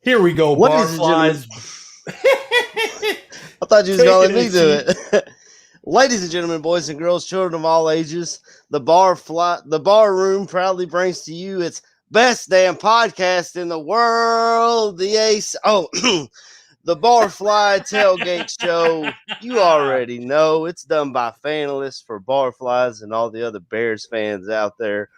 Here we go, Ladies and gentlemen. Barflies. I thought you was going to let me do Take it. Ladies and gentlemen, boys and girls, children of all ages, the bar room proudly brings to you its best damn podcast in the world, the Ace. Oh, the Barfly Tailgate Show. You already know it's done by Fanalysts for Barflies and all the other Bears fans out there.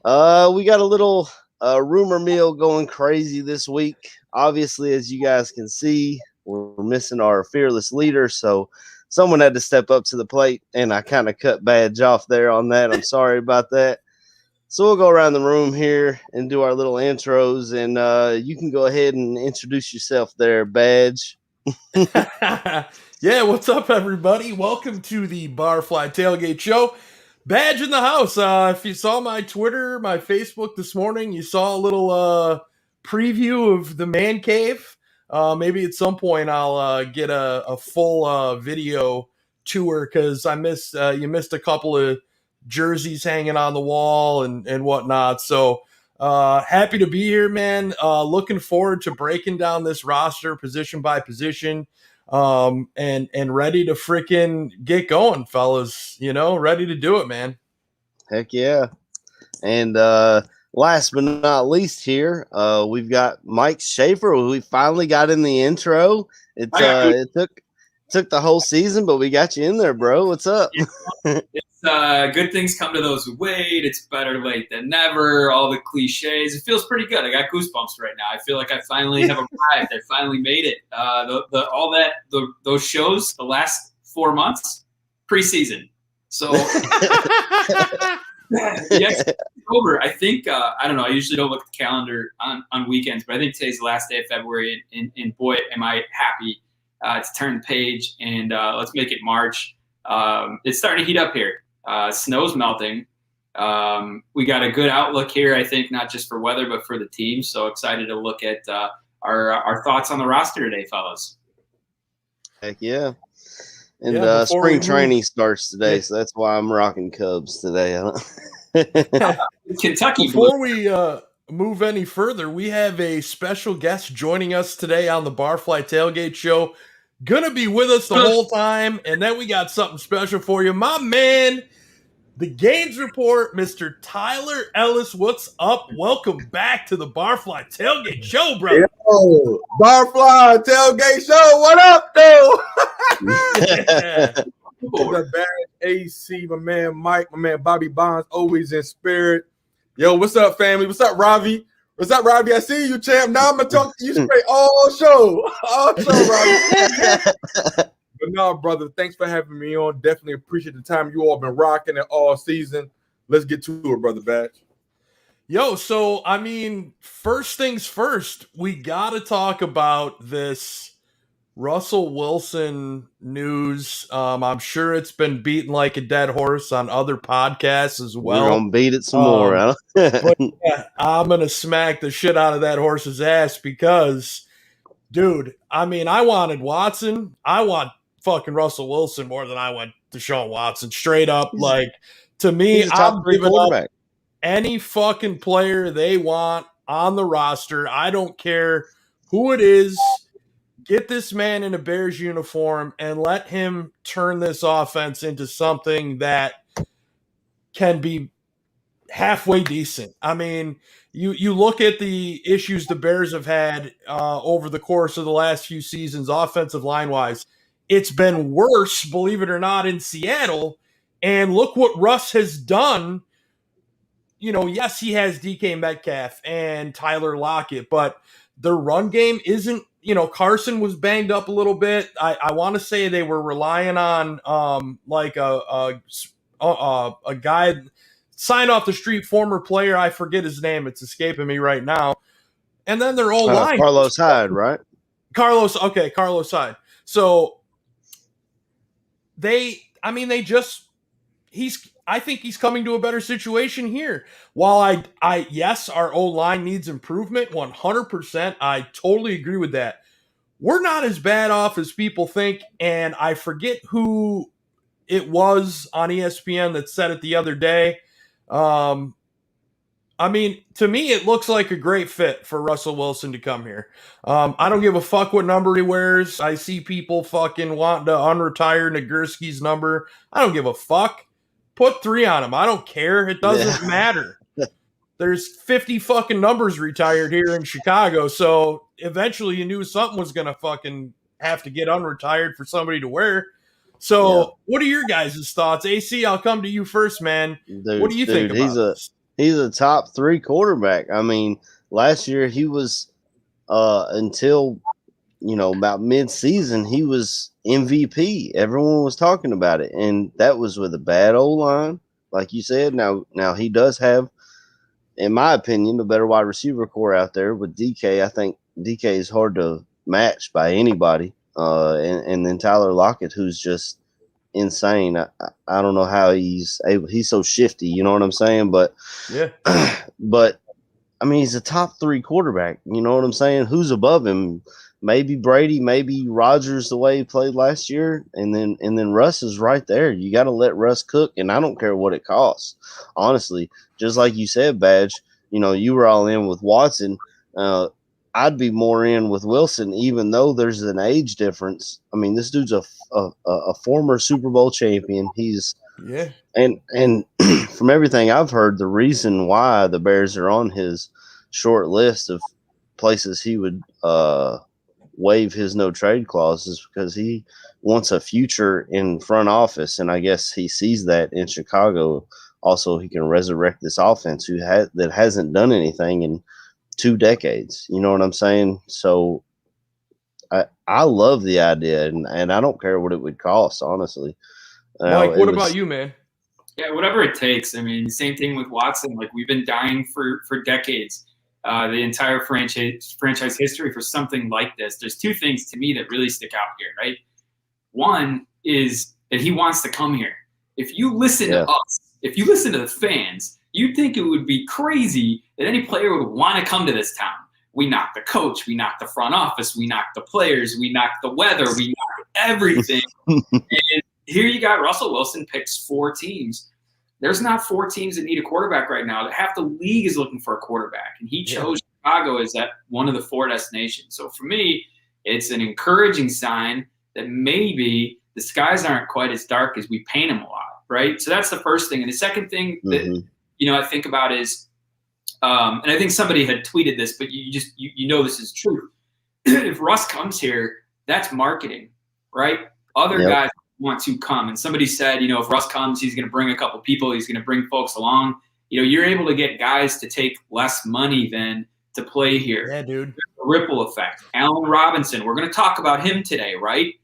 We got a little rumor mill going crazy this week. Obviously, as you guys can see, we're missing our fearless leader, so someone had to step up to the plate, and I kind of cut Badge off there on that. I'm sorry about that. So we'll go around the room here and do our little intros, and you can go ahead and introduce yourself there, Badge. Yeah, what's up, everybody? Welcome to the Barfly Tailgate Show. Badge in the house. If you saw my Twitter, my Facebook this morning, you saw a little preview of the man cave. Maybe at some point I'll get a full video tour because you missed a couple of jerseys hanging on the wall and whatnot. So happy to be here, man. Looking forward to breaking down this roster position by position. And ready to freaking get going, fellas. Ready to do it, man. Heck yeah. And last but not least here, we've got Mike Schaefer, who we finally got in the intro. It took the whole season, but we got you in there, bro. What's up? It's good things come to those who wait. It's better late than never. All the cliches. It feels pretty good. I got goosebumps right now. I feel like I finally have arrived. I finally made it. Those shows, the last 4 months, preseason. So yes, it's over. I think I don't know. I usually don't look at the calendar on weekends, but I think today's the last day of February, and boy, am I happy to turn the page and let's make it March. It's starting to heat up here. Snow's melting. We got a good outlook here, I think, not just for weather, but for the team. So excited to look at our thoughts on the roster today, fellas. Heck yeah. And spring training starts today, so that's why I'm rocking Cubs today. Kentucky. Before we move any further, we have a special guest joining us today on the Barfly Tailgate Show. Gonna be with us the whole time, and then we got something special for you. My man, the Gaines Report, Mr. Tyler Ellis. What's up? Welcome back to the Barfly Tailgate Show, bro. Yo, Barfly Tailgate Show. What up, dude? Yeah. The bad AC, my man Mike, my man Bobby Bonds, always in spirit. Yo, what's up, family? What's up, Ravi? What's up, Robbie? I see you, champ. Now I'm gonna talk to you straight all show, Robbie. But no, brother, thanks for having me on. Definitely appreciate the time you all been rocking it all season. Let's get to it, brother Batch. Yo, so I mean, first things first, we gotta talk about this Russell Wilson news. I'm sure it's been beaten like a dead horse on other podcasts as well. We're gonna beat it some more. Huh? But yeah, I'm gonna smack the shit out of that horse's ass because, dude, I mean, I wanted Watson. I want fucking Russell Wilson more than I want Deshaun Watson. Straight up, like, to me, I'm giving up any fucking player they want on the roster. I don't care who it is. Get this man in a Bears uniform and let him turn this offense into something that can be halfway decent. I mean, you look at the issues the Bears have had over the course of the last few seasons, offensive line-wise. It's been worse, believe it or not, in Seattle. And look what Russ has done. Yes, he has DK Metcalf and Tyler Lockett, but the run game isn't, Carson was banged up a little bit. I want to say they were relying on like a guy signed off the street, former player. I forget his name. It's escaping me right now. And then their old line. Carlos Hyde, right? Carlos Hyde. So I think he's coming to a better situation here. While yes, our O-line needs improvement, 100%. I totally agree with that. We're not as bad off as people think, and I forget who it was on ESPN that said it the other day. I mean, to me, it looks like a great fit for Russell Wilson to come here. I don't give a fuck what number he wears. I see people fucking wanting to unretire Nagurski's number. I don't give a fuck. Put 3 on him. I don't care. It doesn't matter. There's 50 fucking numbers retired here in Chicago, so eventually you knew something was going to fucking have to get unretired for somebody to wear. So what are your guys' thoughts? AC, I'll come to you first, man. Dude, what do you think about this? He's a top 3 quarterback. I mean, last year he was until about mid-season he was MVP. Everyone was talking about it, and that was with a bad O-line, like you said. Now he does have, in my opinion, the better wide receiver core out there with DK. I think DK is hard to match by anybody. And then Tyler Lockett, who's just insane. I don't know how he's so shifty, you know what I'm saying? But yeah, but I mean, he's a top 3 quarterback. You know what I'm saying? Who's above him? Maybe Brady, maybe Rodgers, the way he played last year, and then Russ is right there. You got to let Russ cook, and I don't care what it costs. Honestly, just like you said, Badge, you were all in with Watson. I'd be more in with Wilson, even though there's an age difference. I mean, this dude's a former Super Bowl champion. He's and from everything I've heard, the reason why the Bears are on his short list of places he would waive his no trade clause is because he wants a future in front office, and I guess he sees that in Chicago. Also, he can resurrect this offense that hasn't done anything in 2 decades. You know what I'm saying? So I love the idea, and I don't care what it would cost, honestly. Mike, what about you, man? Yeah, whatever it takes. I mean, same thing with Watson. Like, we've been dying for decades, the entire franchise history for something like this. There's 2 things to me that really stick out here, right? One is that he wants to come here. If you listen to us, if you listen to the fans, you'd think it would be crazy that any player would want to come to this town. We knocked the coach, we knocked the front office, we knocked the players, we knocked the weather, we knocked everything. And here you got Russell Wilson picks 4 teams. There's not 4 teams that need a quarterback right now. Half the league is looking for a quarterback, and he chose Chicago as that one of the 4 destinations. So for me, it's an encouraging sign that maybe the skies aren't quite as dark as we paint them a lot, right? So that's the first thing. And the second thing that I think about is, and I think somebody had tweeted this, but you know this is true. If Russ comes here, that's marketing, right? Other guys want to come. And somebody said, if Russ comes, he's going to bring a couple people. He's going to bring folks along. You're able to get guys to take less money than to play here. Yeah, dude. There's a ripple effect. Allen Robinson, we're going to talk about him today, right?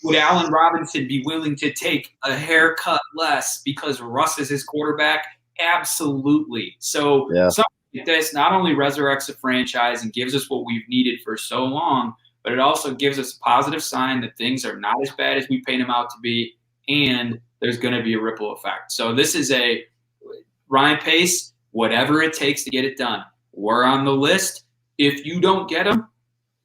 Would Allen Robinson be willing to take a haircut less because Russ is his quarterback? Absolutely. So something like this not only resurrects a franchise and gives us what we've needed for so long, but it also gives us a positive sign that things are not as bad as we paint them out to be, and there's going to be a ripple effect. So this is a Ryan Pace, whatever it takes to get it done. We're on the list. If you don't get him,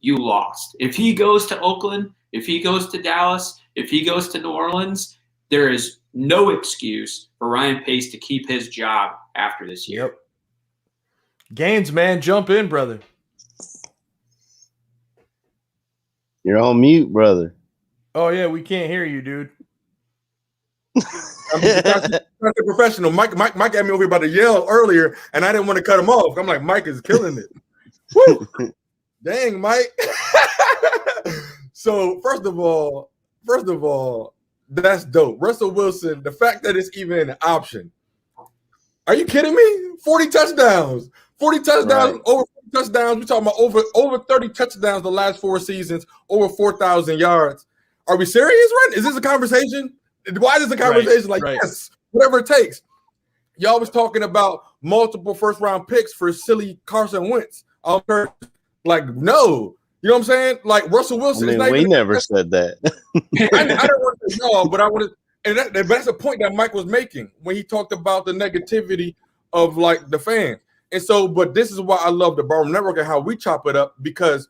you lost. If he goes to Oakland, if he goes to Dallas, if he goes to New Orleans, there is no excuse for Ryan Pace to keep his job after this year. Yep. Gaines, man, jump in, brother. You're on mute, brother. Oh, yeah, we can't hear you, dude. I'm a professional. Mike had me over here about to yell earlier, and I didn't want to cut him off. I'm like, Mike is killing it. Woo! Dang, Mike. So first of all, that's dope. Russell Wilson, the fact that it's even an option. Are you kidding me? 40 touchdowns. 40 touchdowns, right. Over 40 touchdowns. We're talking about over 30 touchdowns the last 4 seasons, over 4,000 yards. Are we serious, right? Is this a conversation? Why is this a conversation? Yes, whatever it takes. Y'all was talking about multiple first-round picks for silly Carson Wentz. Like, no. You know what I'm saying? Like, Russell Wilson. We never said that. I don't want to say no, but I want to. And that's a point that Mike was making when he talked about the negativity of, like, the fans. And so, but this is why I love the Barroom Network and how we chop it up, because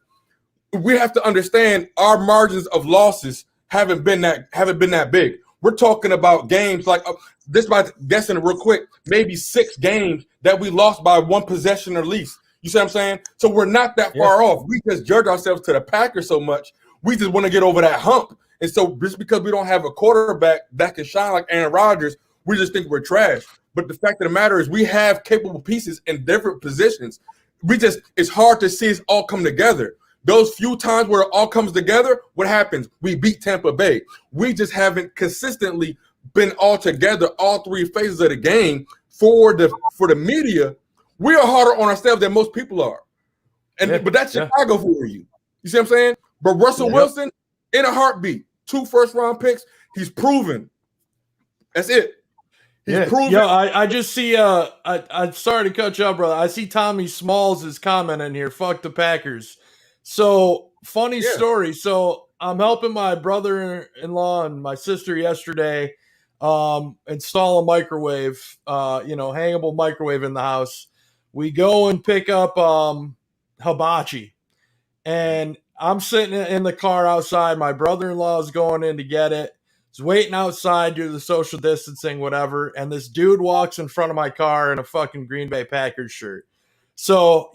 we have to understand our margins of losses haven't been that big. We're talking about games like this. By guessing real quick, maybe 6 games that we lost by 1 possession or least. You see what I'm saying? So we're not that far off. We just judge ourselves to the Packers so much. We just want to get over that hump. And so just because we don't have a quarterback that can shine like Aaron Rodgers, we just think we're trash. But the fact of the matter is we have capable pieces in different positions. It's hard to see us all come together. Those few times where it all comes together, what happens? We beat Tampa Bay. We just haven't consistently been all together, all 3 phases of the game. For the media, we are harder on ourselves than most people are. But that's Chicago for you. You see what I'm saying? But Russell Wilson, in a heartbeat, 2 first-round picks, he's proven. That's it. He's proven. Yo, I just see I'm sorry to cut you up, brother. I see Tommy Smalls is commenting here. Fuck the Packers. So funny story. So I'm helping my brother-in-law and my sister yesterday install a microwave, hangable microwave in the house. We go and pick up hibachi, and I'm sitting in the car outside. My brother-in-law is going in to get it. He's waiting outside due to the social distancing, whatever. And this dude walks in front of my car in a fucking Green Bay Packers shirt. So,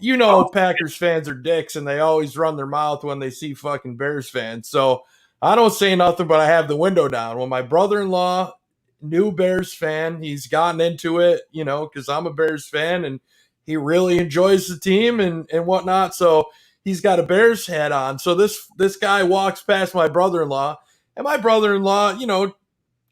Packers fans are dicks and they always run their mouth when they see fucking Bears fans. So I don't say nothing, but I have the window down. Well, my brother-in-law, new Bears fan, he's gotten into it, because I'm a Bears fan and he really enjoys the team and whatnot. So he's got a Bears hat on. So this guy walks past my brother-in-law. And my brother-in-law,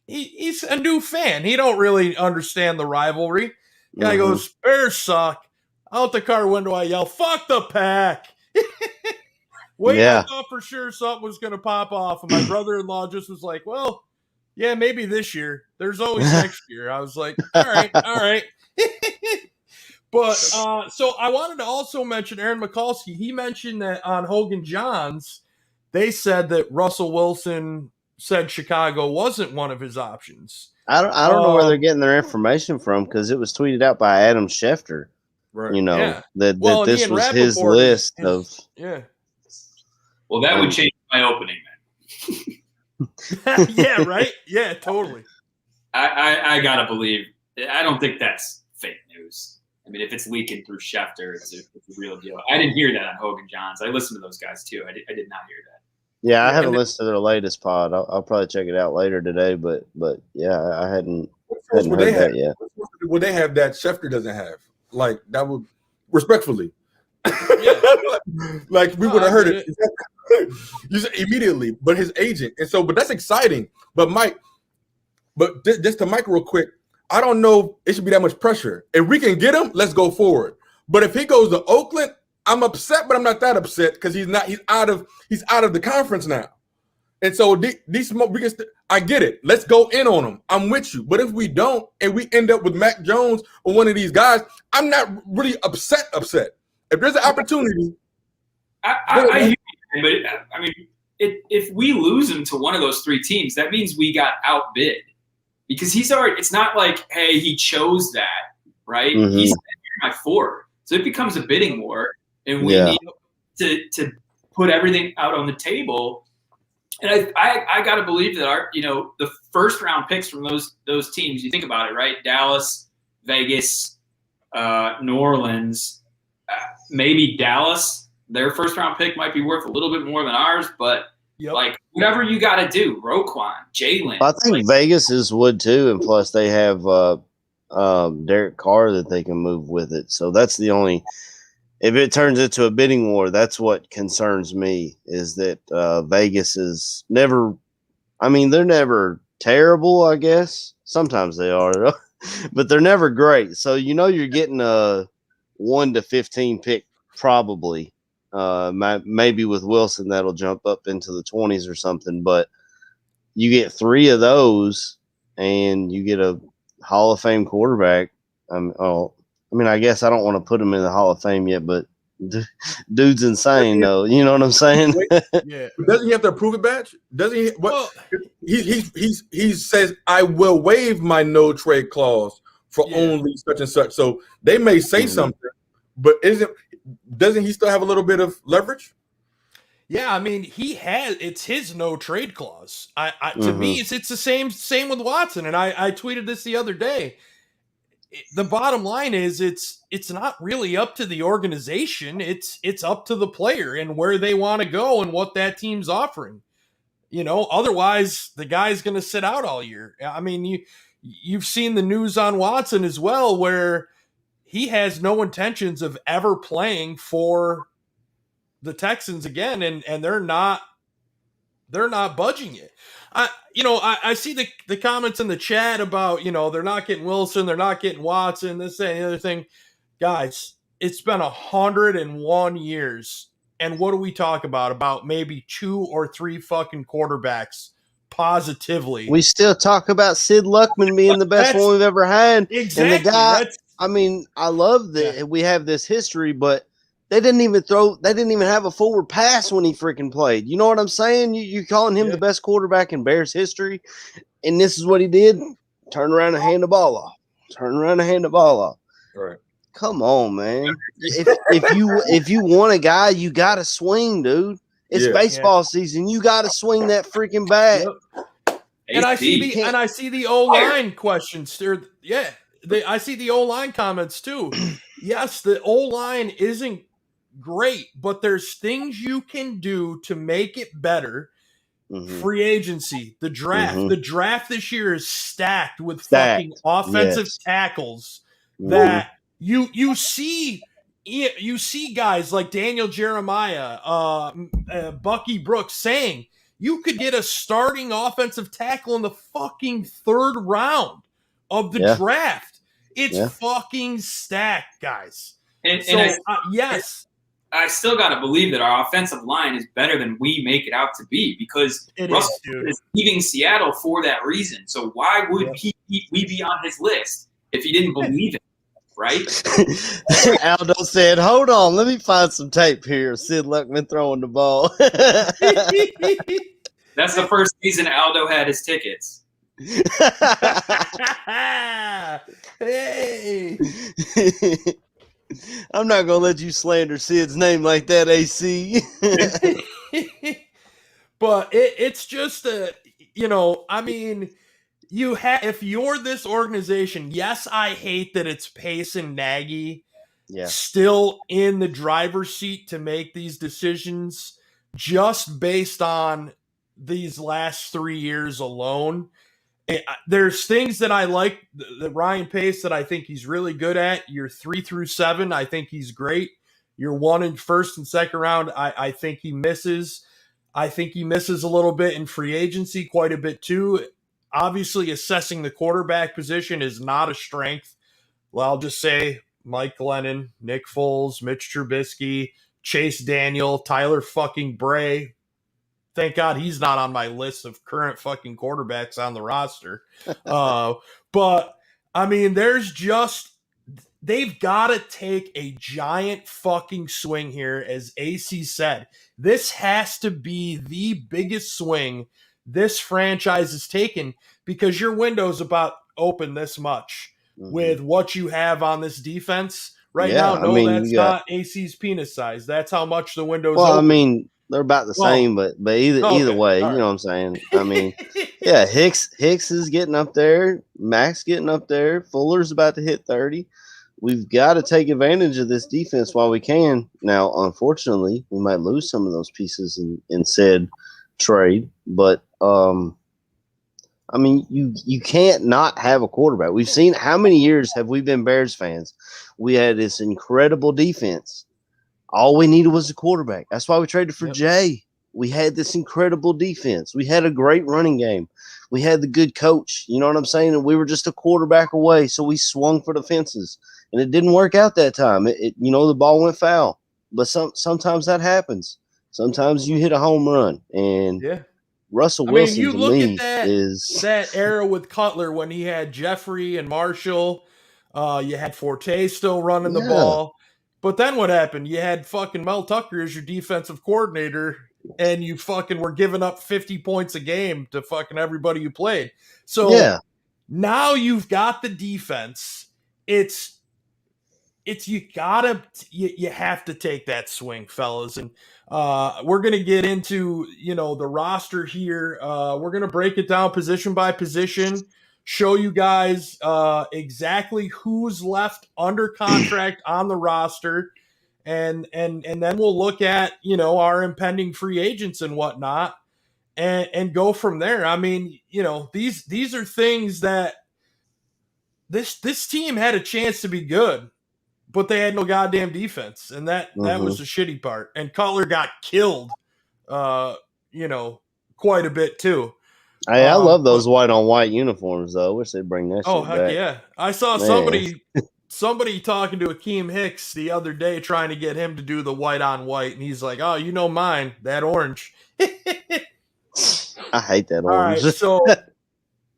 he's a new fan. He don't really understand the rivalry. Guy goes, Bears suck. Out the car window, I yell, fuck the Pack. I thought for sure something was going to pop off. And my brother-in-law just was like, well, yeah, maybe this year. There's always next year. I was like, all right. But so I wanted to also mention Aaron Mikulski. He mentioned that on Hogan Johns, they said that Russell Wilson said Chicago wasn't one of his options. I don't know where they're getting their information from because it was tweeted out by Adam Schefter. Right. That this was his list of. Yeah. Well, that would change my opening then. Yeah, right? Yeah, totally. I got to believe. I don't think that's fake news. I mean, if it's leaking through Schefter, it's a real deal. I didn't hear that on Hogan Johns. I listened to those guys, too. I did not hear that. Yeah, I haven't listened to their latest pod. I'll probably check it out later today, but yeah, I hadn't heard that yet. Would they have that Schefter doesn't have? Like, that would, respectfully. Like, we would have heard it immediately, but his agent. And so, but that's exciting. But Mike, just to Mike real quick, I don't know if it should be that much pressure. If we can get him, let's go forward. But if he goes to Oakland, I'm upset, but I'm not that upset because he's out of the conference now. And so I get it. Let's go in on him. I'm with you. But if we don't and we end up with Mac Jones or one of these guys, I'm not really upset. If there's an opportunity. I hear you, but I mean, if we lose him to one of those 3 teams, that means we got outbid. Because he's already, it's not like, hey, he chose that, right? Mm-hmm. He's my 4. So it becomes a bidding war, and we need to put everything out on the table. And I got to believe that the first round picks from those teams, you think about it, right? Dallas, Vegas, New Orleans, maybe Dallas, their first round pick might be worth a little bit more than ours, but like whatever you got to do, Roquan, Jalen. I think Vegas would too, and plus they have Derek Carr that they can move with it. So that's the only. If it turns into a bidding war, that's what concerns me. Is that Vegas is never. I mean, they're never terrible. I guess sometimes they are, but they're never great. So you're getting a 1 to 15 pick probably. Maybe with Wilson that'll jump up into the 20s or something, but you get 3 of those and you get a Hall of Fame quarterback. I guess I don't want to put him in the Hall of Fame yet, but dude's insane though. You know what I'm saying? Yeah. Doesn't he have the approve it badge? Doesn't he? What he says, I will waive my no trade clause for only such and such. So they may say something, but doesn't he still have a little bit of leverage? Yeah, I mean, it's his no trade clause. To Mhm. me, it's the same with Watson. And I tweeted this the other day. The bottom line is it's not really up to the organization. It's up to the player and where they want to go and what that team's offering. Otherwise the guy's going to sit out all year. I mean, you've seen the news on Watson as well, where he has no intentions of ever playing for the Texans again, and they're not budging it. I see the comments in the chat about, they're not getting Wilson, they're not getting Watson, this, that, and the other thing. Guys, it's been 101 years. And what do we talk about? About maybe 2 or 3 fucking quarterbacks positively. We still talk about Sid Luckman being the best one we've ever had. Exactly. And the guy, I mean, I love that we have this history, but they didn't even have a forward pass when he freaking played. You know what I'm saying? You calling him the best quarterback in Bears history, and this is what he did: turn around and hand the ball off. Turn around and hand the ball off. Right. Come on, man. If you want a guy, you gotta swing, dude. It's baseball season. You gotta swing that freaking bat. Yep. And I see the O-line questions. I see the O-line comments too. Yes, the O-line isn't great, but there's things you can do to make it better. Mm-hmm. Free agency, the draft. Mm-hmm. The draft this year is stacked with fucking offensive tackles that you see guys like Daniel Jeremiah, Bucky Brooks saying you could get a starting offensive tackle in the fucking 3rd round of the draft. It's fucking stacked, guys. Yes. I still got to believe that our offensive line is better than we make it out to be, because Russell is leaving Seattle for that reason. So why would we be on his list if he didn't believe it, right? Aldo said, hold on, let me find some tape here. Sid Luckman throwing the ball. That's the first season Aldo had his tickets. Hey. I'm not gonna let you slander Sid's name like that, AC. But it's just I mean, if you're this organization, yes, I hate that it's Pace and Nagy still in the driver's seat to make these decisions just based on these last 3 years alone. There's things that I like that Ryan Pace that I think he's really good at. Your 3 through 7, I think he's great. Your 1 in first and second round, I think he misses. I think he misses a little bit in free agency, quite a bit too. Obviously, assessing the quarterback position is not a strength. Well, I'll just say Mike Glennon, Nick Foles, Mitch Trubisky, Chase Daniel, Tyler fucking Bray. Thank God he's not on my list of current fucking quarterbacks on the roster. But, I mean, they've got to take a giant fucking swing here, as AC said. This has to be the biggest swing this franchise has taken, because your window's about open this much with what you have on this defense. Right now, that's not AC's penis size. That's how much the window's open. I mean, they're about the same, but either way, you know what I'm saying? I mean, Hicks is getting up there. Max getting up there. Fuller's about to hit 30. We've got to take advantage of this defense while we can. Now, unfortunately, we might lose some of those pieces in said trade, but I mean, you can't not have a quarterback. We've seen how many years have we been Bears fans? We had this incredible defense. All we needed was a quarterback. That's why we traded for Jay. We had this incredible defense. We had a great running game. We had the good coach. You know what I'm saying? And we were just a quarterback away, so we swung for the fences. And it didn't work out that time. The ball went foul. But sometimes that happens. Sometimes you hit a home run. And Russell Wilson, you to look me, at that era with Cutler when he had Jeffrey and Marshall. You had Forte still running the ball. But then what happened? You had fucking Mel Tucker as your defensive coordinator, and you fucking were giving up 50 points a game to fucking everybody you played. So now you've got the defense. It's you have to take that swing, fellas. And we're going to get into, the roster here. We're going to break it down position by position, show you guys exactly who's left under contract on the roster. And then we'll look at, our impending free agents and whatnot and go from there. I mean, these are things that this team had a chance to be good, but they had no goddamn defense, and that was the shitty part. And Cutler got killed, quite a bit too. Hey, I love those white on white uniforms though. I wish they'd bring that. Oh shit heck back. yeah! I saw somebody talking to Akeem Hicks the other day, trying to get him to do the white on white, and he's like, "Oh, mine, that orange." I hate that orange. All right, so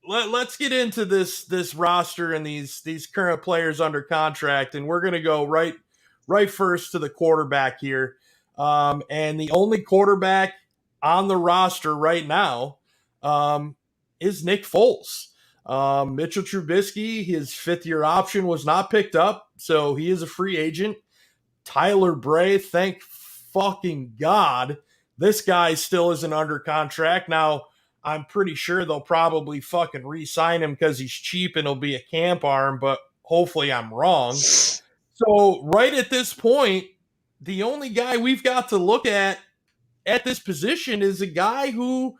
let's get into this roster and these current players under contract, and we're gonna go right first to the quarterback here. And the only quarterback on the roster right now is Nick Foles. Mitchell Trubisky, his 5th-year option was not picked up, so he is a free agent. Tyler Bray, thank fucking God, this guy still isn't under contract. Now, I'm pretty sure they'll probably fucking re-sign him because he's cheap and he'll be a camp arm, but hopefully I'm wrong. So right at this point, the only guy we've got to look at this position is a guy who,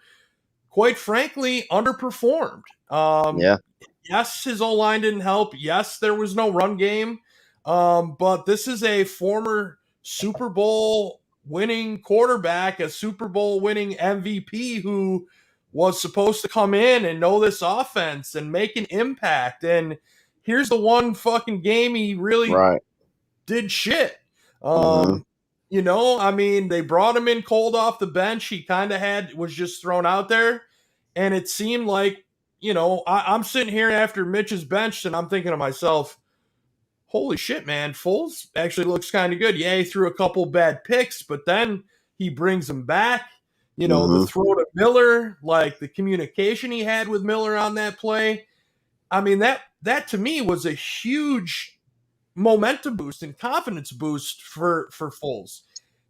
quite frankly, underperformed. Yes, his O-line didn't help. Yes, there was no run game. But this is a former Super Bowl winning quarterback, a Super Bowl winning MVP who was supposed to come in and know this offense and make an impact. And here's the one fucking game he really did shit. I mean, they brought him in cold off the bench. He kind of was just thrown out there. And it seemed like, I'm sitting here after Mitch is benched and I'm thinking to myself, holy shit, man, Foles actually looks kind of good. Yeah, he threw a couple bad picks, but then he brings them back. The throw to Miller, like the communication he had with Miller on that play. I mean, that to me was a huge momentum boost and confidence boost for Foles.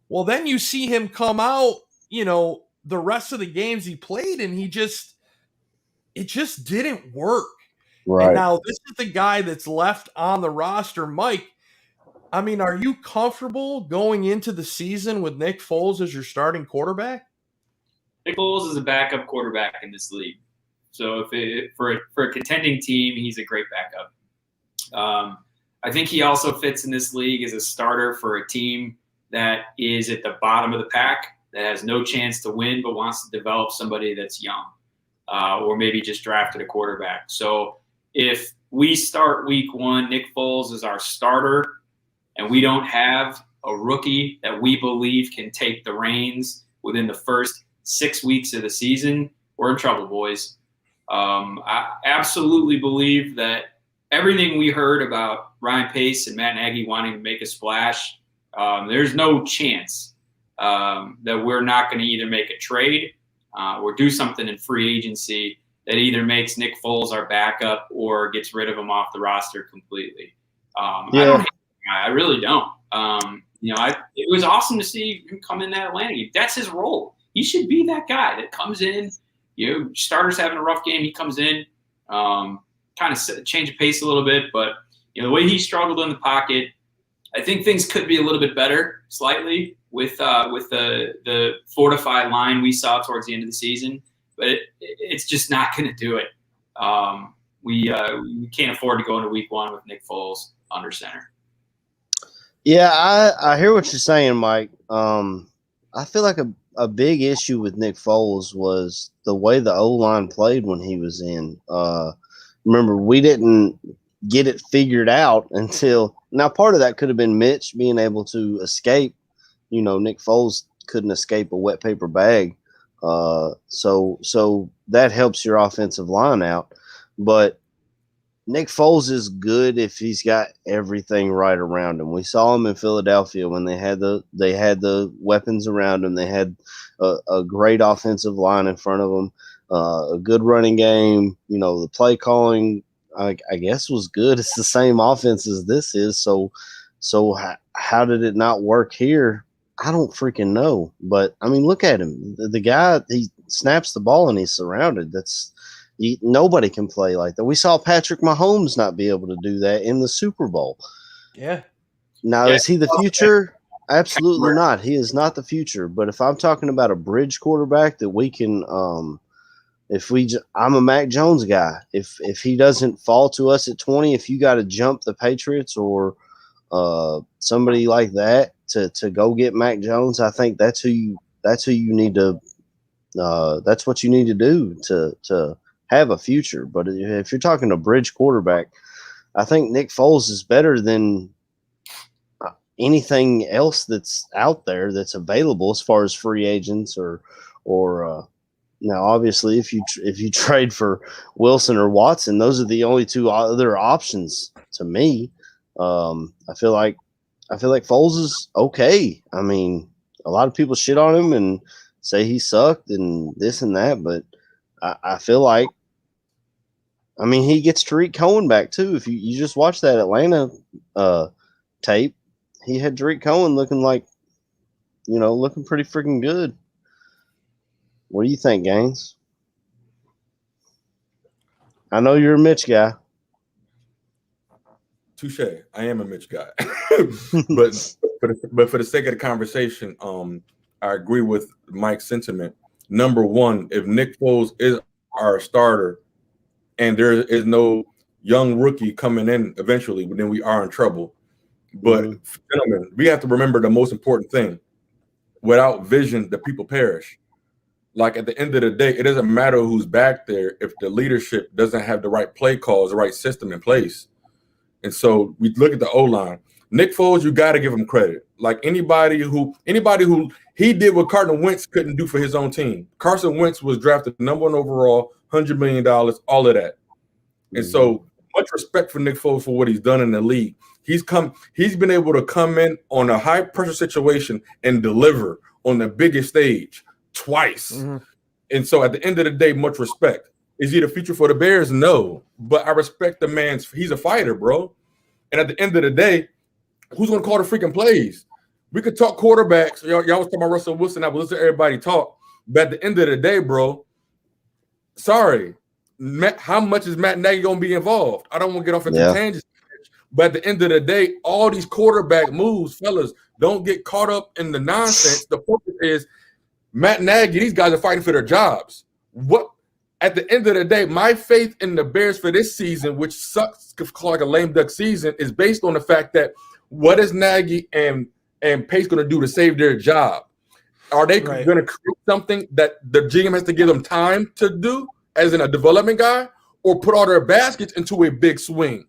Well, then you see him come out, the rest of the games he played, and it just didn't work. Right. And now this is the guy that's left on the roster. Mike, I mean, are you comfortable going into the season with Nick Foles as your starting quarterback? Nick Foles is a backup quarterback in this league. So for a contending team, he's a great backup. I think he also fits in this league as a starter for a team that is at the bottom of the pack, that has no chance to win, but wants to develop somebody that's young, or maybe just drafted a quarterback. So if we start week 1, Nick Foles is our starter, and we don't have a rookie that we believe can take the reins within the first 6 weeks of the season, we're in trouble, boys. I absolutely believe that everything we heard about Ryan Pace and Matt Nagy wanting to make a splash, there's no chance that we're not going to either make a trade or do something in free agency that either makes Nick Foles our backup or gets rid of him off the roster completely. I really don't. It was awesome to see him come in that Atlanta game. That's his role. He should be that guy that comes in. Starters having a rough game, he comes in, kind of change the pace a little bit. But the way he struggled in the pocket, I think things could be a little bit better, slightly, with the fortified line we saw towards the end of the season. But it's just not going to do it. We can't afford to go into week 1 with Nick Foles under center. Yeah, I hear what you're saying, Mike. I feel like a big issue with Nick Foles was the way the O-line played when he was in. Remember, we didn't get it figured out until – now part of that could have been Mitch being able to escape. Nick Foles couldn't escape a wet paper bag. So that helps your offensive line out. But Nick Foles is good if he's got everything right around him. We saw him in Philadelphia when they had the weapons around him. They had a great offensive line in front of them, a good running game. The play calling, I guess, was good. It's the same offense as this is. So, So how did it not work here? I don't freaking know. But I mean, look at him. The guy, he snaps the ball and he's surrounded. Nobody can play like that. We saw Patrick Mahomes not be able to do that in the Super Bowl. Yeah. Now, is he the future? Absolutely not. He is not the future. But if I'm talking about a bridge quarterback that we can, I'm a Mac Jones guy. If he doesn't fall to us at 20, if you got to jump the Patriots or somebody like that to go get Mac Jones, I think that's who you need to. That's what you need to do to have a future. But if you're talking a bridge quarterback, I think Nick Foles is better than anything else that's out there that's available as far as free agents or now obviously if you trade for Wilson or Watson, those are the only two other options to me. I feel like Foles is okay. I mean, a lot of people shit on him and say he sucked and this and that, but I feel like, I mean, he gets Tariq Cohen back too. If you just watch that Atlanta tape, he had Tariq Cohen looking pretty freaking good. What do you think, Gaines? I know you're a Mitch guy. Touche. I am a Mitch guy. but for the sake of the conversation, I agree with Mike's sentiment. Number one, if Nick Foles is our starter and there is no young rookie coming in eventually, then we are in trouble. But gentlemen, we have to remember the most important thing. Without vision, the people perish. Like at the end of the day, it doesn't matter who's back there if the leadership doesn't have the right play calls, the right system in place. And so we look at the O-line. Nick Foles, you got to give him credit. Like anybody who he did what Carson Wentz couldn't do for his own team. Carson Wentz was drafted #1 overall, $100 million, all of that. And so much respect for Nick Foles for what he's done in the league. He's been able to come in on a high pressure situation and deliver on the biggest stage twice. Mm-hmm. And so at the end of the day, much respect. Is he the future for the Bears? No. But I respect the man's, he's a fighter, bro. And at the end of the day, who's going to call the freaking plays? We could talk quarterbacks. Y'all was talking about Russell Wilson. I was listening to everybody talk. But at the end of the day, bro, sorry. How much is Matt Nagy going to be involved? I don't want to get off into tangents. But at the end of the day, all these quarterback moves, fellas, don't get caught up in the nonsense. The focus is Matt Nagy, these guys are fighting for their jobs. At the end of the day, my faith in the Bears for this season, which sucks like a lame duck season, is based on the fact that what is Nagy and Pace going to do to save their job? Are they going to create something that the GM has to give them time to do as in a development guy, or put all their baskets into a big swing?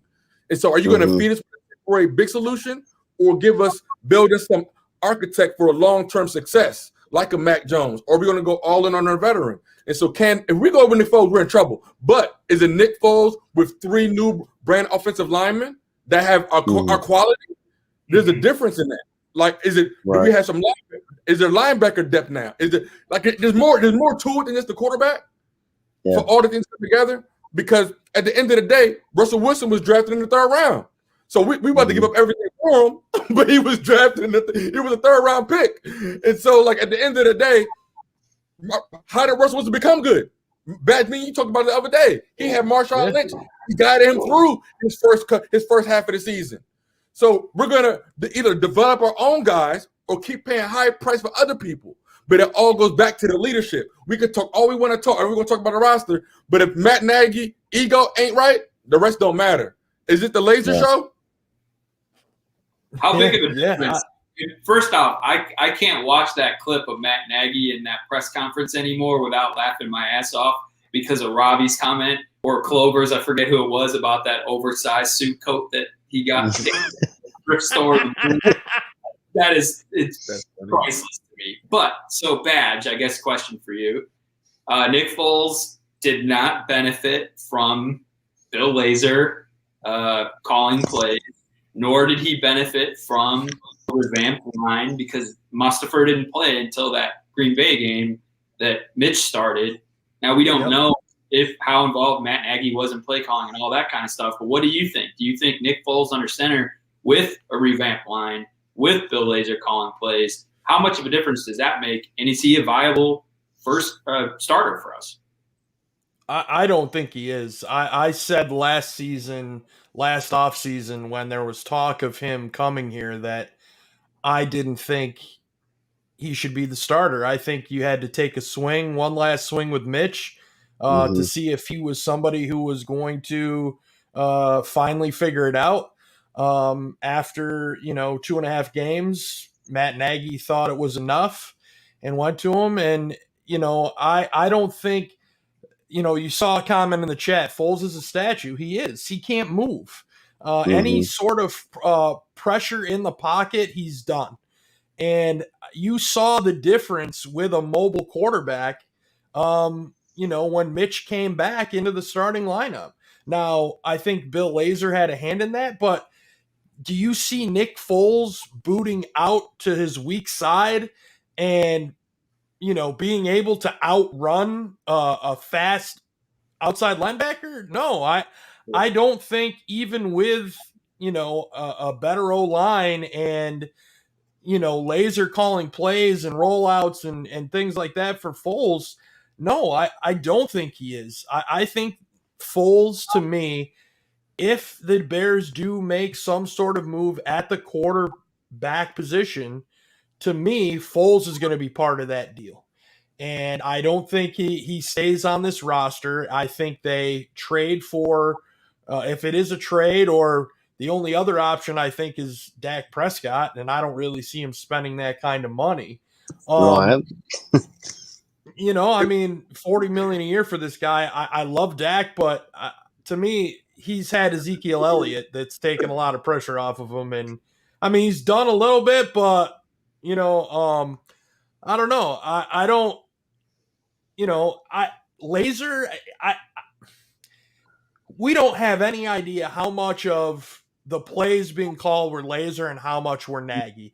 And so are you going to feed us for a big solution, or build us some architect for a long-term success like a Mac Jones? Or are we going to go all in on our veteran? And so if we go over Nick Foles, we're in trouble. But is it Nick Foles with 3 new brand offensive linemen that have our quality? There's a difference in that. Like, do we have some linebacker? Is there linebacker depth now? Is it like there's more to it than just the quarterback for all the things put together? Because at the end of the day, Russell Wilson was drafted in the 3rd round. So we about to give up everything for him, but he was drafted he was a 3rd round pick. And so, like, at the end of the day, how did Russell Wilson become good? Bad thing you talked about it the other day. He had Marshawn Lynch. He guided him through his first half of the season. So we're gonna either develop our own guys or keep paying high price for other people. But it all goes back to the leadership. We could talk all we want to talk, and we're gonna talk about the roster. But if Matt Nagy ego ain't right, the rest don't matter. Is it the laser show? How big of a difference? First off, I can't watch that clip of Matt Nagy in that press conference anymore without laughing my ass off because of Robbie's comment, or Clover's, I forget who it was, about that oversized suit coat that he got from the thrift store. It's priceless to me. But, so Badge, I guess question for you. Nick Foles did not benefit from Bill Lazor calling plays, nor did he benefit from the revamped line because Mustafa didn't play until that Green Bay game that Mitch started. Now, we don't know how involved Matt Nagy was in play calling and all that kind of stuff, but what do you think? Do you think Nick Foles under center with a revamped line, with Bill Lazor calling plays. How much of a difference does that make? And is he a viable first starter for us? I don't think he is. I said last offseason, when there was talk of him coming here, that I didn't think he should be the starter. I think you had to take one last swing with Mitch to see if he was somebody who was going to finally figure it out. After 2.5 games, Matt Nagy thought it was enough and went to him. And I don't think. You saw a comment in the chat. Foles is a statue. He is. He can't move. Any sort of pressure in the pocket, he's done. And you saw the difference with a mobile quarterback, when Mitch came back into the starting lineup. Now, I think Bill Lazor had a hand in that, but do you see Nick Foles booting out to his weak side and being able to outrun a fast outside linebacker? No, I don't think, even with a better O-line and Lazor calling plays and rollouts and things like that for Foles. No, I don't think he is. I think Foles, to me, if the Bears do make some sort of move at the quarterback position, to me, Foles is going to be part of that deal. And I don't think he stays on this roster. I think they trade for, if it is a trade, or the only other option I think is Dak Prescott, and I don't really see him spending that kind of money. Right. $40 million a year for this guy. I love Dak, but to me, he's had Ezekiel Elliott that's taken a lot of pressure off of him. And he's done a little bit, but I don't know. I don't. Lazor. We don't have any idea how much of the plays being called were Lazor and how much were Nagy.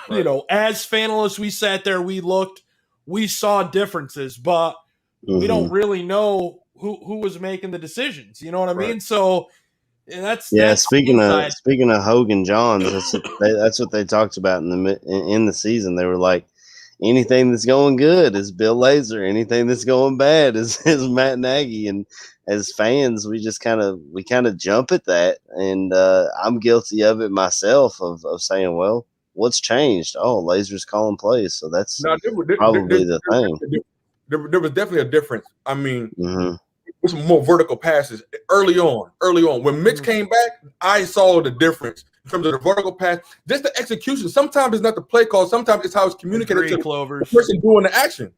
Right. As Fanalysts, we sat there, we looked, we saw differences, but we don't really know who was making the decisions. You know what I mean? So that's speaking of Hogan Johns, that's what they talked about in the season. They were like, anything that's going good is Bill Lazor. Anything that's going bad is Matt Nagy. And as fans, we kind of jump at that. And I'm guilty of it myself, of saying, well, what's changed? Oh, Lazor's calling plays. So that's probably the thing. There was definitely a difference. With some more vertical passes early on. When Mitch came back, I saw the difference in terms of the vertical pass, just the execution. Sometimes it's not the play call. Sometimes it's how it's communicated to the person doing the action.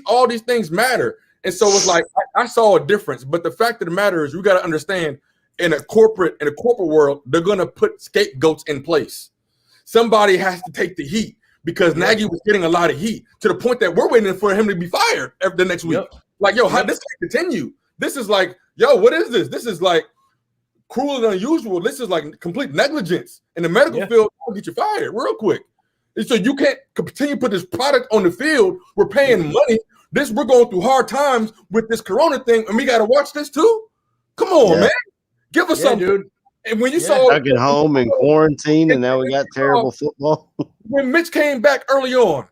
All these things matter. And so it's like, I saw a difference. But the fact of the matter is, you got to understand, in a corporate world, they're going to put scapegoats in place. Somebody has to take the heat, because Nagy was getting a lot of heat, to the point that we're waiting for him to be fired the next week. Like, how this can continue? This is like, what is this? This is like cruel and unusual. This is like complete negligence in the medical field. I'll get you fired real quick. And so you can't continue to put this product on the field. We're paying money. We're going through hard times with this Corona thing, and we got to watch this too. Come on, man. Give us something, dude. And when you saw stuck at home in quarantine, and now we got terrible football. When Mitch came back early on,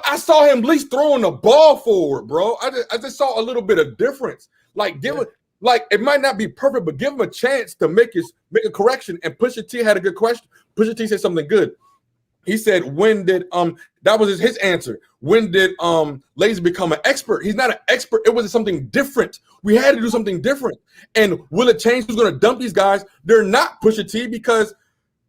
I saw him at least throwing the ball forward, bro. I just saw a little bit of difference. Like, it might not be perfect, but give him a chance to make a correction. And Pusha T had a good question. Pusha T said something good. He said, when did that was his answer. When did Lazor become an expert? He's not an expert. It was something different. We had to do something different. And will it change who's going to dump these guys? They're not Pusha T, because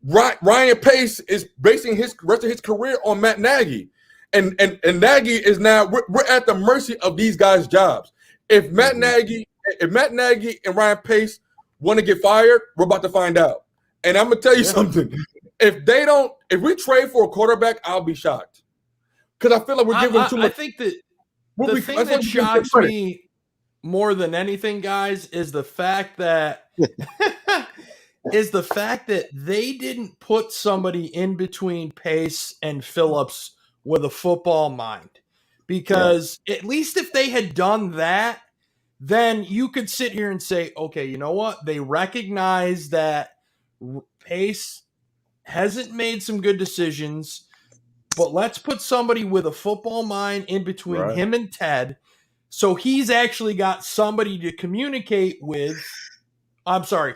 Ryan Pace is basing his rest of his career on Matt Nagy. And Nagy is now, we're at the mercy of these guys' jobs. If Matt Nagy and Ryan Pace want to get fired, we're about to find out. And I'm gonna tell you something. If we trade for a quarterback, I'll be shocked, because I feel like we're giving too much. I think that the thing that shocks me more than anything, guys, is the fact that they didn't put somebody in between Pace and Phillips with a football mind. Because at least if they had done that, then you could sit here and say, okay, you know what? They recognize that Pace hasn't made some good decisions, but let's put somebody with a football mind in between him and Ted. So he's actually got somebody to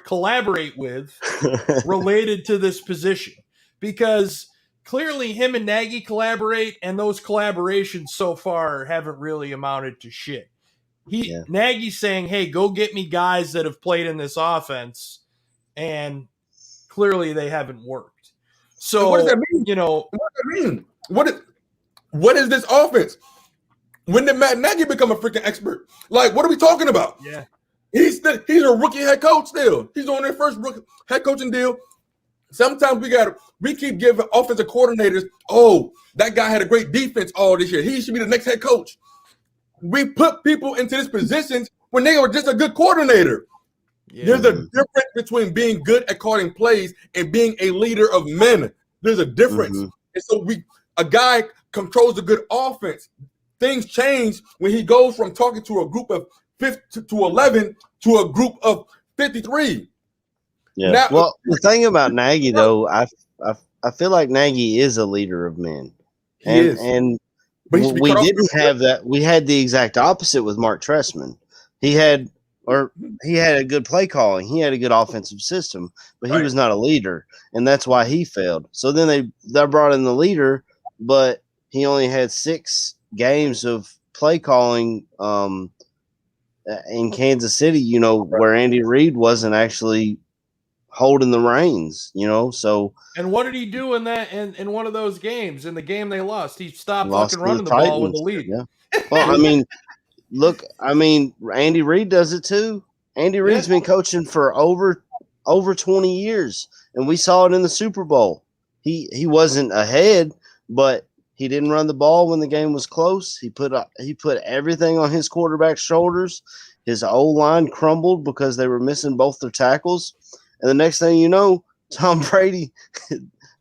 collaborate with related to this position. Because clearly him and Nagy collaborate, and those collaborations so far haven't really amounted to shit. Nagy's saying, hey, go get me guys that have played in this offense, and clearly they haven't worked. So what does that mean? What does that mean? What is this offense? When did Matt Nagy become a freaking expert? Like, what are we talking about? Yeah. He's a rookie head coach still. He's on their first rookie head coaching deal. Sometimes we keep giving offensive coordinators, oh, that guy had a great defense all this year. He should be the next head coach. We put people into these positions when they were just a good coordinator. Yeah. There's a difference between being good at calling plays and being a leader of men. There's a difference. Mm-hmm. And so a guy controls a good offense. Things change when he goes from talking to a group of 11 to a group of 53. Yeah. Now, well, the thing about Nagy, though, I feel like Nagy is a leader of men. And we didn't have that. We had the exact opposite with Mark Trestman. He had a good play calling. He had a good offensive system, but he was not a leader, and that's why he failed. So then they brought in the leader, but he only had 6 games of play calling in Kansas City, where Andy Reid wasn't actually holding the reins, so. And what did he do in that in one of those games? In the game they lost, he stopped fucking running the ball with the lead. Yeah. Well, Andy Reid does it too. Andy Reid's been coaching for over 20 years, and we saw it in the Super Bowl. He wasn't ahead, but he didn't run the ball when the game was close. He put everything on his quarterback's shoulders. His O-line crumbled because they were missing both their tackles. And the next thing you know, Tom Brady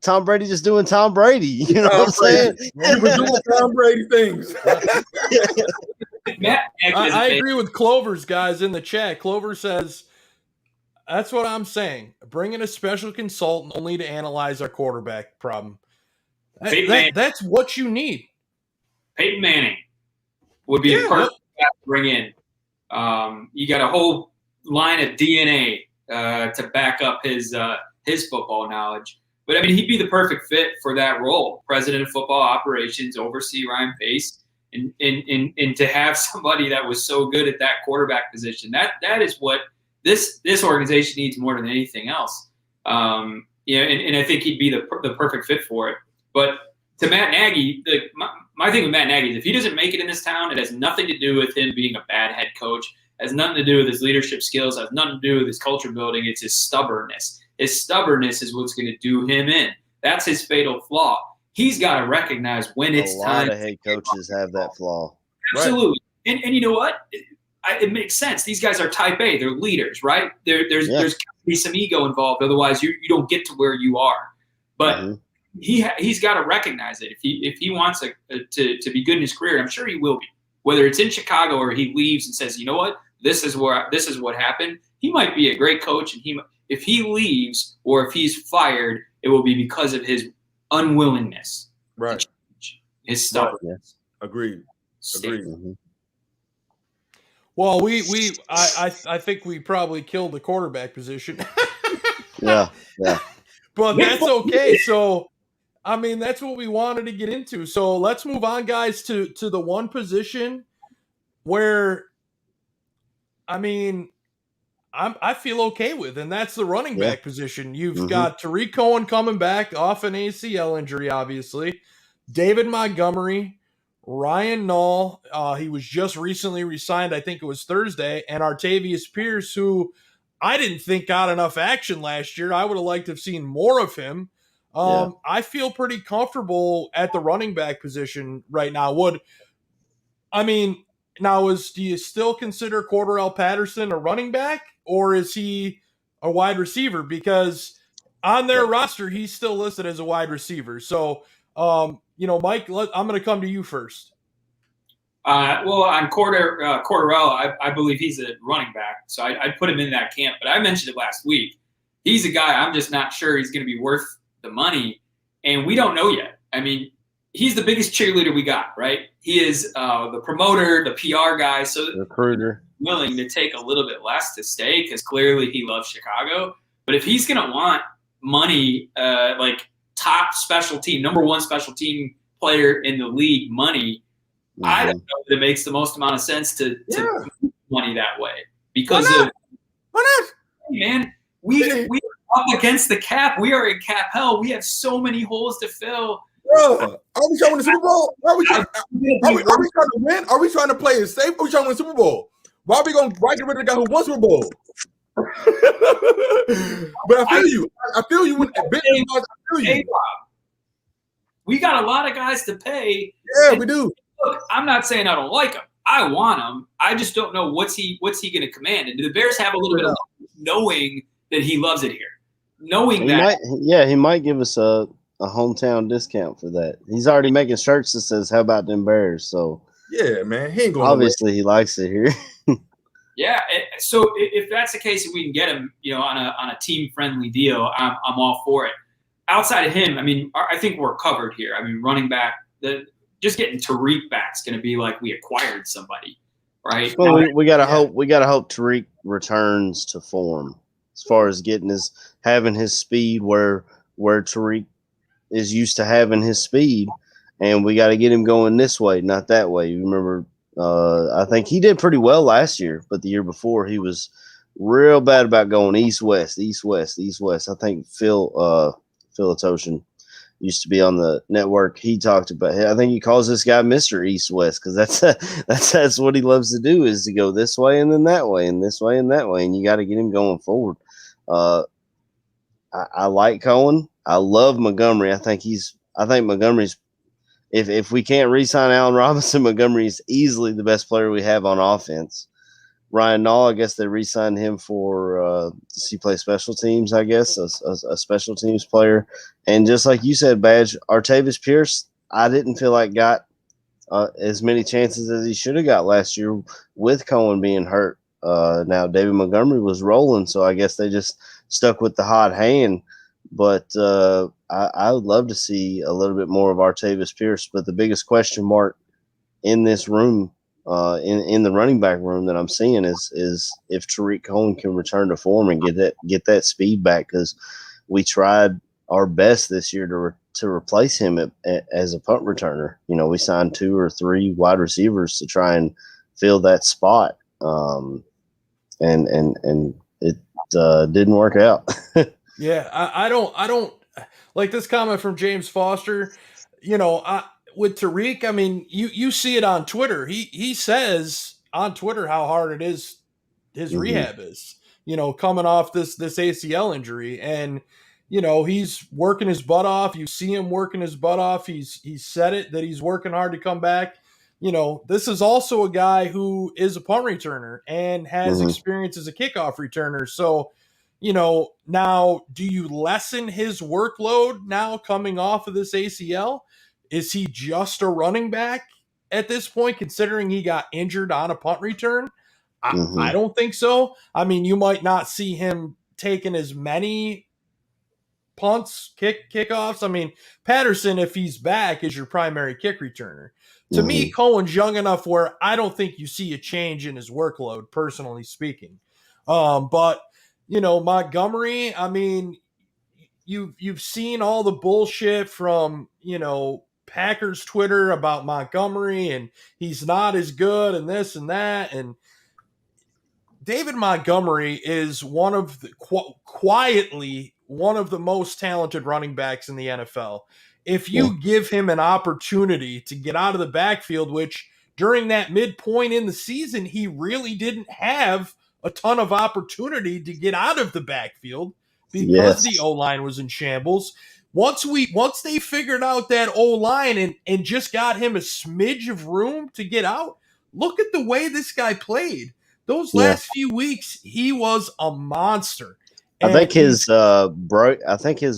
just doing Tom Brady. You know what I'm saying? He was doing Tom Brady things. I agree with Clover's guys in the chat. Clover says, that's what I'm saying. Bring in a special consultant only to analyze our quarterback problem. That's what you need. Peyton Manning would be a perfect guy to bring in. You got a whole line of DNA to back up his football knowledge. But, he'd be the perfect fit for that role. President of football operations, oversee Ryan Pace, and to have somebody that was so good at that quarterback position. That is what this organization needs more than anything else. And I think he'd be the perfect fit for it. But to Matt Nagy, my thing with Matt Nagy is if he doesn't make it in this town, it has nothing to do with him being a bad head coach. It has nothing to do with his leadership skills. It has nothing to do with his culture building. It's his stubbornness. His stubbornness is what's going to do him in. That's his fatal flaw. He's got to recognize when it's time. A lot of head coaches have that flaw. Absolutely. Right. And you know what? It makes sense. These guys are type A. They're leaders, right? There's got to be some ego involved. Otherwise, you don't get to where you are. But he's got to recognize it. If he wants to be good in his career, I'm sure he will be. Whether it's in Chicago or he leaves and says, you know what, this is what happened. He might be a great coach, and if he leaves or if he's fired, it will be because of his unwillingness, right? To change, his stubbornness. Agreed. Mm-hmm. Well, I think we probably killed the quarterback position. Yeah. But that's okay. So, that's what we wanted to get into. So let's move on, guys, to the one position where, I feel okay with, and that's the running back position. You've got Tariq Cohen coming back off an ACL injury, obviously. David Montgomery, Ryan Nall, he was just recently re-signed, I think it was Thursday, and Artavius Pierce, who I didn't think got enough action last year. I would have liked to have seen more of him. I feel pretty comfortable at the running back position right now. Do you still consider Cordarrelle Patterson a running back, or is he a wide receiver? Because on their roster, he's still listed as a wide receiver. So, Mike, I'm going to come to you first. Well, on Cordarrelle, I believe he's a running back, so I'd put him in that camp. But I mentioned it last week. He's a guy I'm just not sure he's going to be worth the money, and we don't know yet. I mean, he's the biggest cheerleader we got, right? He is the promoter, the PR guy, so recruiter, willing to take a little bit less to stay because clearly he loves Chicago. But if he's going to want money, like top special team, number one special team player in the league money, I don't know that it makes the most amount of sense to move money that way because Why not? Man, we are up against the cap. We are in cap hell. We have so many holes to fill. Bro, are we trying to win the Super Bowl? Are we trying to win? Are we trying to play it safe? Are we trying to win the Super Bowl? Why are we going to get rid of the guy who won Super Bowl? But I feel you. I feel you. We got a lot of guys to pay. Yeah, we do. Look, I'm not saying I don't like him. I want him. I just don't know what's he going to command. And do the Bears have a little bit of knowing that he loves it here? Knowing he might give us a hometown discount for that. He's already making shirts that says, "How about them Bears?" So yeah, man, he ain't going. Obviously, he likes it here. Yeah. So if that's the case, if we can get him, on a team friendly deal, I'm all for it. Outside of him, I mean, I think we're covered here. I mean, running back, just getting Tariq back is going to be like we acquired somebody, right? Well, we gotta hope. We gotta hope Tariq returns to form as far as having his speed where Tariq is used to having his speed, and we got to get him going this way, not that way. You remember? I think he did pretty well last year, but the year before he was real bad about going east west, east west, east west. I think Phil Atoshin used to be on the network. He talked about. I think he calls this guy Mr. East West because that's what he loves to do is to go this way and then that way and this way and that way, and you got to get him going forward. I like Cohen. I love Montgomery. I think Montgomery's. If we can't re-sign Allen Robinson, Montgomery is easily the best player we have on offense. Ryan Nall, I guess they re-signed him for to play special teams, I guess, a special teams player. And just like you said, Badge, Artavis Pierce, I didn't feel like got as many chances as he should have got last year with Cohen being hurt. Now, David Montgomery was rolling, so I guess they just stuck with the hot hand. But I would love to see a little bit more of Artavis Pierce. But the biggest question mark in this room, in the running back room that I'm seeing is if Tariq Cohen can return to form and get that speed back, because we tried our best this year to replace him as a punt returner. We signed 2 or 3 wide receivers to try and fill that spot, and it didn't work out. Yeah, I don't like this comment from James Foster. With Tariq, I mean, you see it on Twitter. He says on Twitter how hard it is his rehab is. Coming off this ACL injury, and he's working his butt off. You see him working his butt off. He's said it that he's working hard to come back. This is also a guy who is a punt returner and has experience as a kickoff returner. So, now do you lessen his workload now coming off of this ACL? Is he just a running back at this point, considering he got injured on a punt return? I don't think so. I mean, you might not see him taking as many punts, kickoffs. I mean, Patterson, if he's back, is your primary kick returner. To me, Cohen's young enough where I don't think you see a change in his workload, personally speaking. But Montgomery, I mean, you've seen all the bullshit from, Packers Twitter about Montgomery and he's not as good and this and that. And David Montgomery is one of the quietly one of the most talented running backs in the NFL. If you give him an opportunity to get out of the backfield, which during that midpoint in the season, he really didn't have a ton of opportunity to get out of the backfield because the O-line was in shambles. Once they figured out that O-line and just got him a smidge of room to get out, look at the way this guy played. Those last few weeks, he was a monster. I think his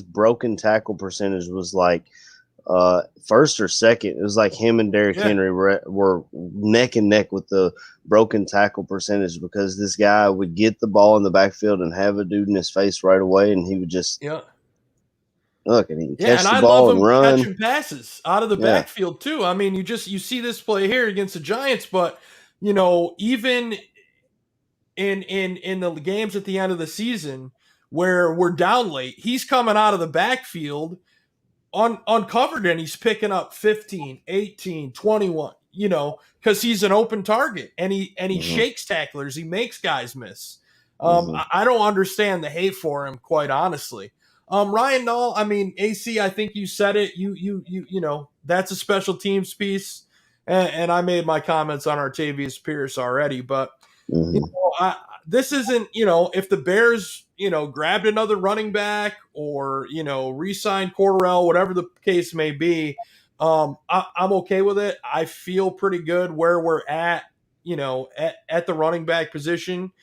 broken tackle percentage was like first or second. It was like him and Derrick Henry were neck and neck with the broken tackle percentage because this guy would get the ball in the backfield and have a dude in his face right away, and he would just look, and he can catch the ball and run. Catching passes out of the backfield too. I mean, you see this play here against the Giants, but even in the games at the end of the season where we're down late, he's coming out of the backfield uncovered and he's picking up 15, 18, 21, because he's an open target and he shakes tacklers. He makes guys miss. I don't understand the hate for him, quite honestly. Ryan Nall, I mean, AC, I think you said it. You that's a special teams piece. And I made my comments on Artavius Pierce already, but this isn't, if the Bears, grabbed another running back or, re-signed Cordarrelle, whatever the case may be, I'm okay with it. I feel pretty good where we're at, at the running back position.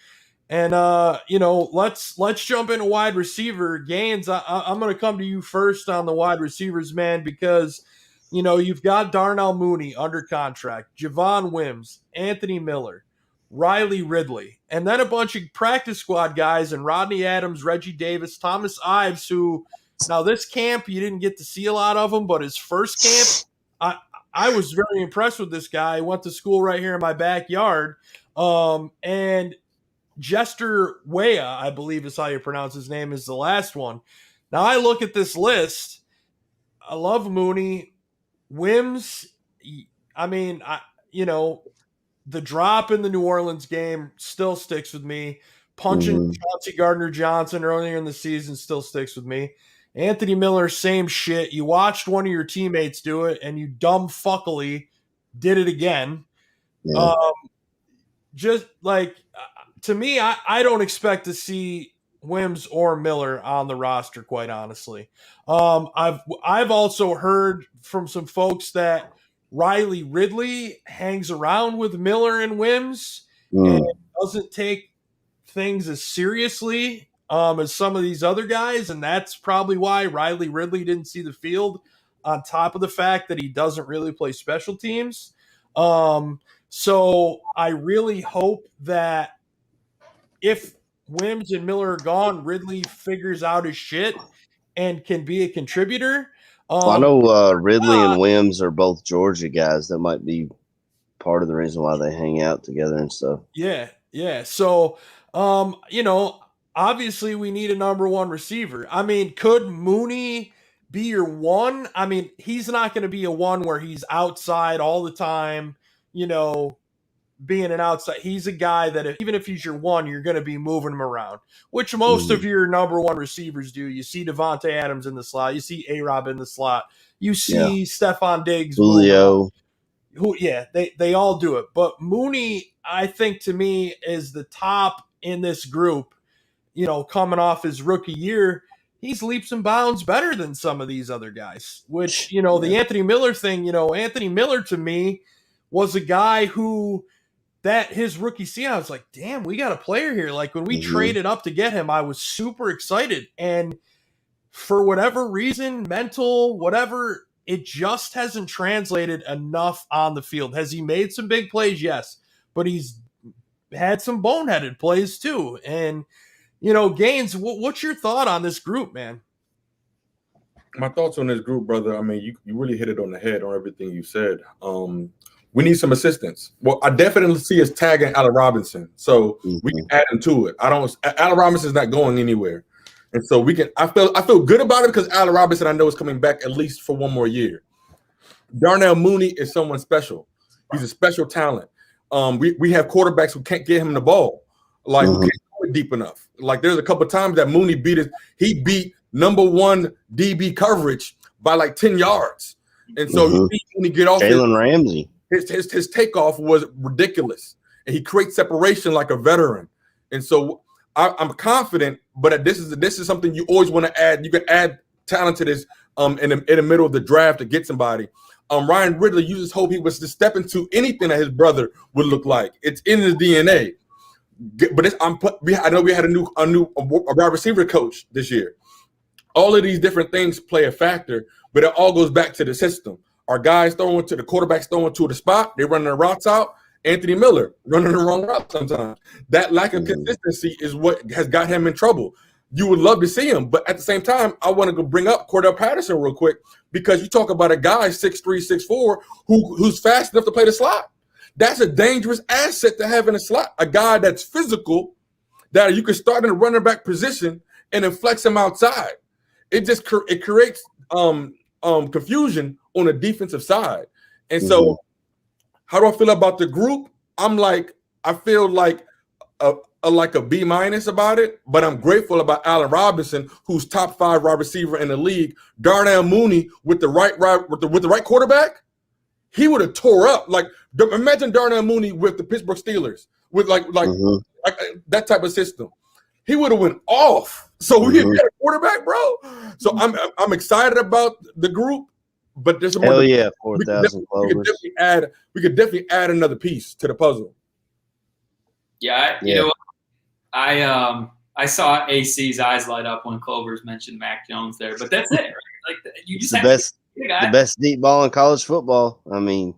And, let's jump into wide receiver. Gaines, I'm going to come to you first on the wide receivers, man, because, you've got Darnell Mooney under contract, Javon Wims, Anthony Miller, Riley Ridley, and then a bunch of practice squad guys and Rodney Adams, Reggie Davis, Thomas Ives, who now this camp, you didn't get to see a lot of him, but his first camp, I was very impressed with this guy. I went to school right here in my backyard. And Jester Weah, I believe is how you pronounce his name, is the last one. Now I look at this list. I love Mooney. Wims, I mean, the drop in the New Orleans game still sticks with me. Punching Chauncey Gardner-Johnson earlier in the season still sticks with me. Anthony Miller, same shit. You watched one of your teammates do it, and you dumb fuckily did it again. Yeah. Just like, to me, I don't expect to see Wims or Miller on the roster, quite honestly. I've also heard from some folks that Riley Ridley hangs around with Miller and Wims and doesn't take things as seriously as some of these other guys, and that's probably why Riley Ridley didn't see the field, on top of the fact that he doesn't really play special teams. So I really hope that if Wims and Miller are gone, Ridley figures out his shit and can be a contributor. I know Ridley and Wims are both Georgia guys. That might be part of the reason why they hang out together and stuff. Yeah. So, obviously we need a number one receiver. I mean, could Mooney be your one? I mean, he's not going to be a one where he's outside all the time, being an outside. He's a guy that even if he's your one, you're going to be moving him around, which most of your number one receivers do. You see Devontae Adams in the slot. You see A-Rob in the slot. You see Stephon Diggs. Julio. They all do it. But Mooney, I think, to me, is the top in this group, coming off his rookie year. He's leaps and bounds better than some of these other guys, which, the Anthony Miller thing, Anthony Miller to me was a guy who, that his rookie season, I was like, damn, we got a player here. Like when we traded up to get him, I was super excited. And for whatever reason, mental, whatever, it just hasn't translated enough on the field. Has he made some big plays? Yes. But he's had some boneheaded plays too. And, Gaines, what's your thought on this group, man? My thoughts on this group, brother, I mean, you really hit it on the head on everything you said. We need some assistance. Well, I definitely see us tagging Allen Robinson, so we can add him to it. Allen Robinson's not going anywhere, and so we can. I feel good about it because Allen Robinson, I know, is coming back at least for one more year. Darnell Mooney is someone special. He's a special talent. We have quarterbacks who can't get him the ball, like who can't go it deep enough. Like there's a couple of times that Mooney beat number one DB coverage by like 10 yards, and so you see Mooney get off. Jalen Ramsey. His takeoff was ridiculous, and he creates separation like a veteran. And so I'm confident, but this is something you always want to add. You can add talent to this in the middle of the draft to get somebody. Ryan Ridley, you just hope he was to step into anything that his brother would look like. It's in his DNA. But I know we had a new wide receiver coach this year. all of these different things play a factor, but it all goes back to the system. Our guys throwing to the quarterbacks throwing to the spot, they're running the routes out. Anthony Miller running the wrong route sometimes. That lack of consistency is what has got him in trouble. You would love to see him, but at the same time, I want to go bring up Cordell Patterson real quick, because you talk about a guy 6'3", 6'4", who's fast enough to play the slot. That's a dangerous asset to have in a slot. A guy that's physical, that you can start in a running back position and then flex him outside. It just creates confusion on the defensive side. And so, how do I feel about the group? I feel like a B- about it, but I'm grateful about Allen Robinson, who's top 5 wide receiver in the league. Darnell Mooney with the right quarterback, he would have tore up. Like, imagine Darnell Mooney with the Pittsburgh Steelers with like that type of system. He would have went off. So we get a quarterback, bro. So I'm excited about the group, but there's more. 4,000 clovers. We could definitely add another piece to the puzzle. Yeah, you know, I saw AC's eyes light up when Clovers mentioned Mac Jones there, but that's it. Right? Like, you just the best deep ball in college football. I mean,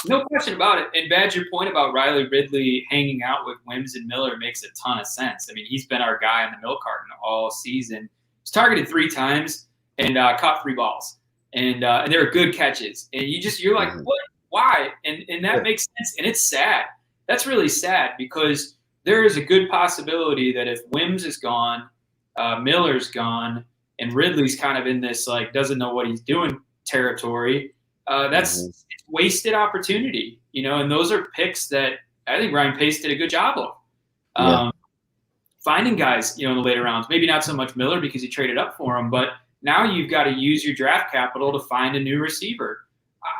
no question about it. And Badge, your point about Riley Ridley hanging out with Wims and Miller makes a ton of sense. I mean, he's been our guy in the milk carton all season. He's targeted 3 times and caught 3 balls, and they were good catches. And you're like, what? Why? And that makes sense. And it's sad. That's really sad, because there is a good possibility that if Wims is gone, Miller's gone, and Ridley's kind of in this like doesn't know what he's doing territory, that's wasted opportunity, you know. And those are picks that I think Ryan Pace did a good job of finding guys, you know, in the later rounds. Maybe not so much Miller because he traded up for him, but now you've got to use your draft capital to find a new receiver.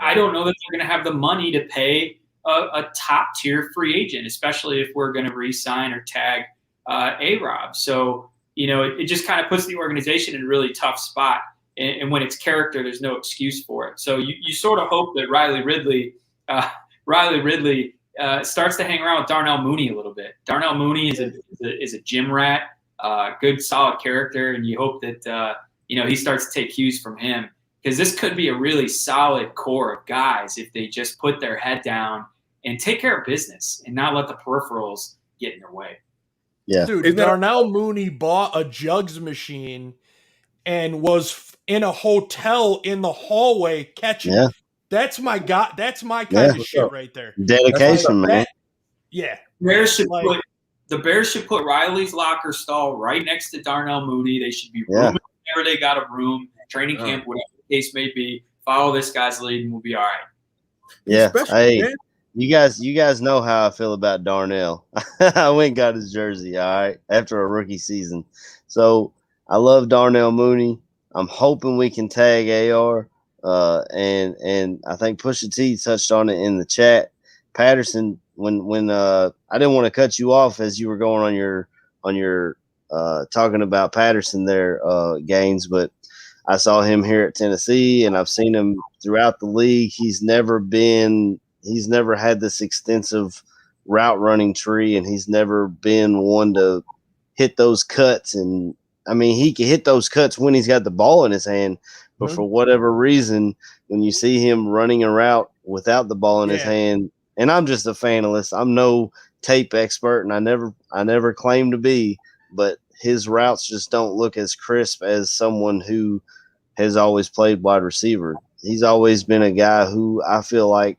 I don't know that they're going to have the money to pay a top-tier free agent, especially if we're going to re-sign or tag A-Rob. So, you know, it just kind of puts the organization in a really tough spot. And when it's character, there's no excuse for it. So you sort of hope that Riley Ridley starts to hang around with Darnell Mooney a little bit. Darnell Mooney is a gym rat, good, solid character, and you hope that he starts to take cues from him, because this could be a really solid core of guys if they just put their head down and take care of business and not let the peripherals get in their way. Yeah, dude, Darnell Mooney bought a jugs machine and was in a hotel in the hallway catching. Yeah. That's my guy. That's my kind of shit right there. Dedication, man. Yeah. The Bears should put Riley's locker stall right next to Darnell Mooney. They should be rooming whenever they got a room, training camp, whatever the case may be. Follow this guy's lead, and we'll be all right. Yeah. Hey, you guys know how I feel about Darnell. I went and got his jersey, all right, after a rookie season. So I love Darnell Mooney. I'm hoping we can tag AR. And I think Pusha T touched on it in the chat. Patterson, when I didn't want to cut you off as you were going on your talking about Patterson there, Gaines, but I saw him here at Tennessee, and I've seen him throughout the league. He's never had this extensive route running tree, and he's never been one to hit those cuts. And I mean, he can hit those cuts when he's got the ball in his hand, but for whatever reason, when you see him running a route without the ball in his hand, and I'm just a fanalist, I'm no tape expert, and I never claim to be, but his routes just don't look as crisp as someone who has always played wide receiver. He's always been a guy who I feel like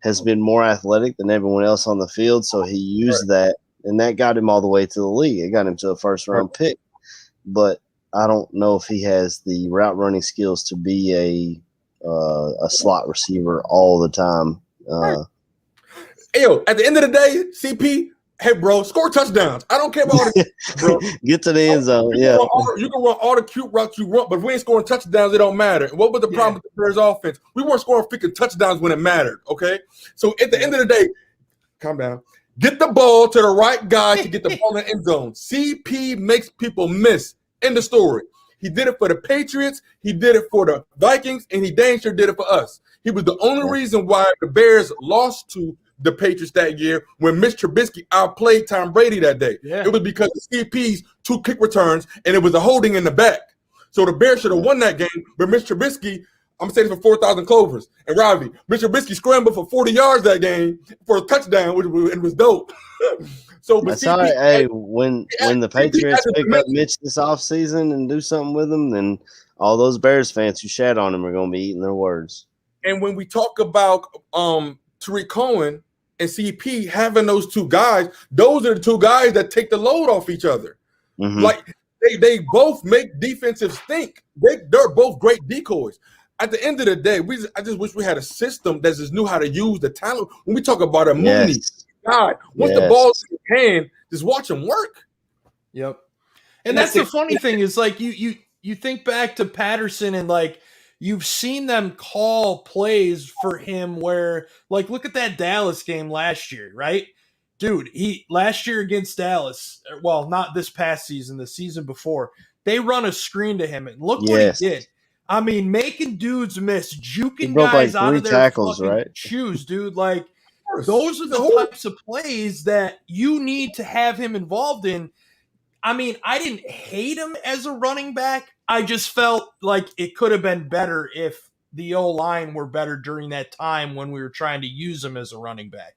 has been more athletic than everyone else on the field, so he used that, and that got him all the way to the league. It got him to a first-round pick, but I don't know if he has the route running skills to be a slot receiver all the time. Hey, yo, at the end of the day, CP, hey, bro, score touchdowns. I don't care about all the bro. Get to the end zone. You can run all the cute routes you want, but if we ain't scoring touchdowns, it don't matter. And what was the problem with the Bears offense? We weren't scoring freaking touchdowns when it mattered, okay? So at the end of the day, calm down. Get the ball to the right guy to get the ball in the end zone. CP makes people miss. End of story. He did it for the Patriots, he did it for the Vikings, and he dang sure did it for us. He was the only reason why the Bears lost to the Patriots that year when Mitch Trubisky outplayed Tom Brady that day. Yeah. It was because of CP's 2 kick returns, and it was a holding in the back. So the Bears should have won that game, but Mr. Trubisky, I'm saying for 4,000 clovers. And Ravi, Mr. Trubisky scrambled for 40 yards that game for a touchdown, which was dope. So, but That's all right. Hey, when the Patriots pick up Mitch this offseason and do something with him, then all those Bears fans who shat on him are going to be eating their words. And when we talk about Tariq Cohen and CP having those two guys, those are the two guys that take the load off each other. Mm-hmm. Like they both make defensive stink. They're both great decoys. At the end of the day, I just wish we had a system that just knew how to use the talent. When we talk about a Mooney, God, once the ball's in your hand, just watch him work. Yep. And that's the funny thing is, like, you think back to Patterson and, like, you've seen them call plays for him where, like, look at that Dallas game last year, right? Dude, last year against Dallas, well, not this past season, the season before, they run a screen to him, and look what he did. I mean, making dudes miss, juking guys out of their tackles, fucking shoes, dude. Like, those are the types of plays that you need to have him involved in. I mean, I didn't hate him as a running back. I just felt like it could have been better if the O-line were better during that time when we were trying to use him as a running back.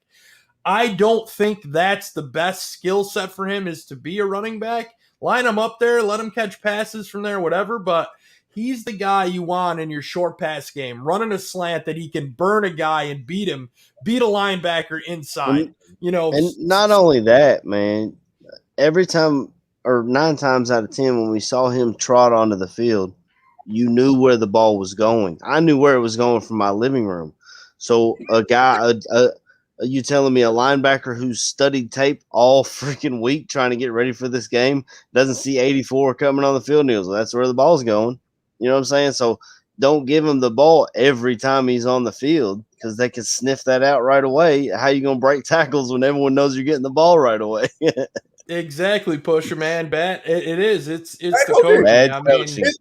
I don't think that's the best skill set for him, is to be a running back. Line him up there, let him catch passes from there, whatever, but he's the guy you want in your short pass game, running a slant that he can burn a guy and beat a linebacker inside. And not only that, man, every time, or 9 times out of 10, when we saw him trot onto the field, you knew where the ball was going. I knew where it was going from my living room. So a guy, you telling me a linebacker who's studied tape all freaking week trying to get ready for this game doesn't see 84 coming on the field and he goes, well, that's where the ball's going. You know what I'm saying? So don't give him the ball every time he's on the field because they can sniff that out right away. How you going to break tackles when everyone knows you're getting the ball right away? Exactly, Pusher, man. Bad. It is. It's the coaching. coaching. Bad I mean, coaching. It's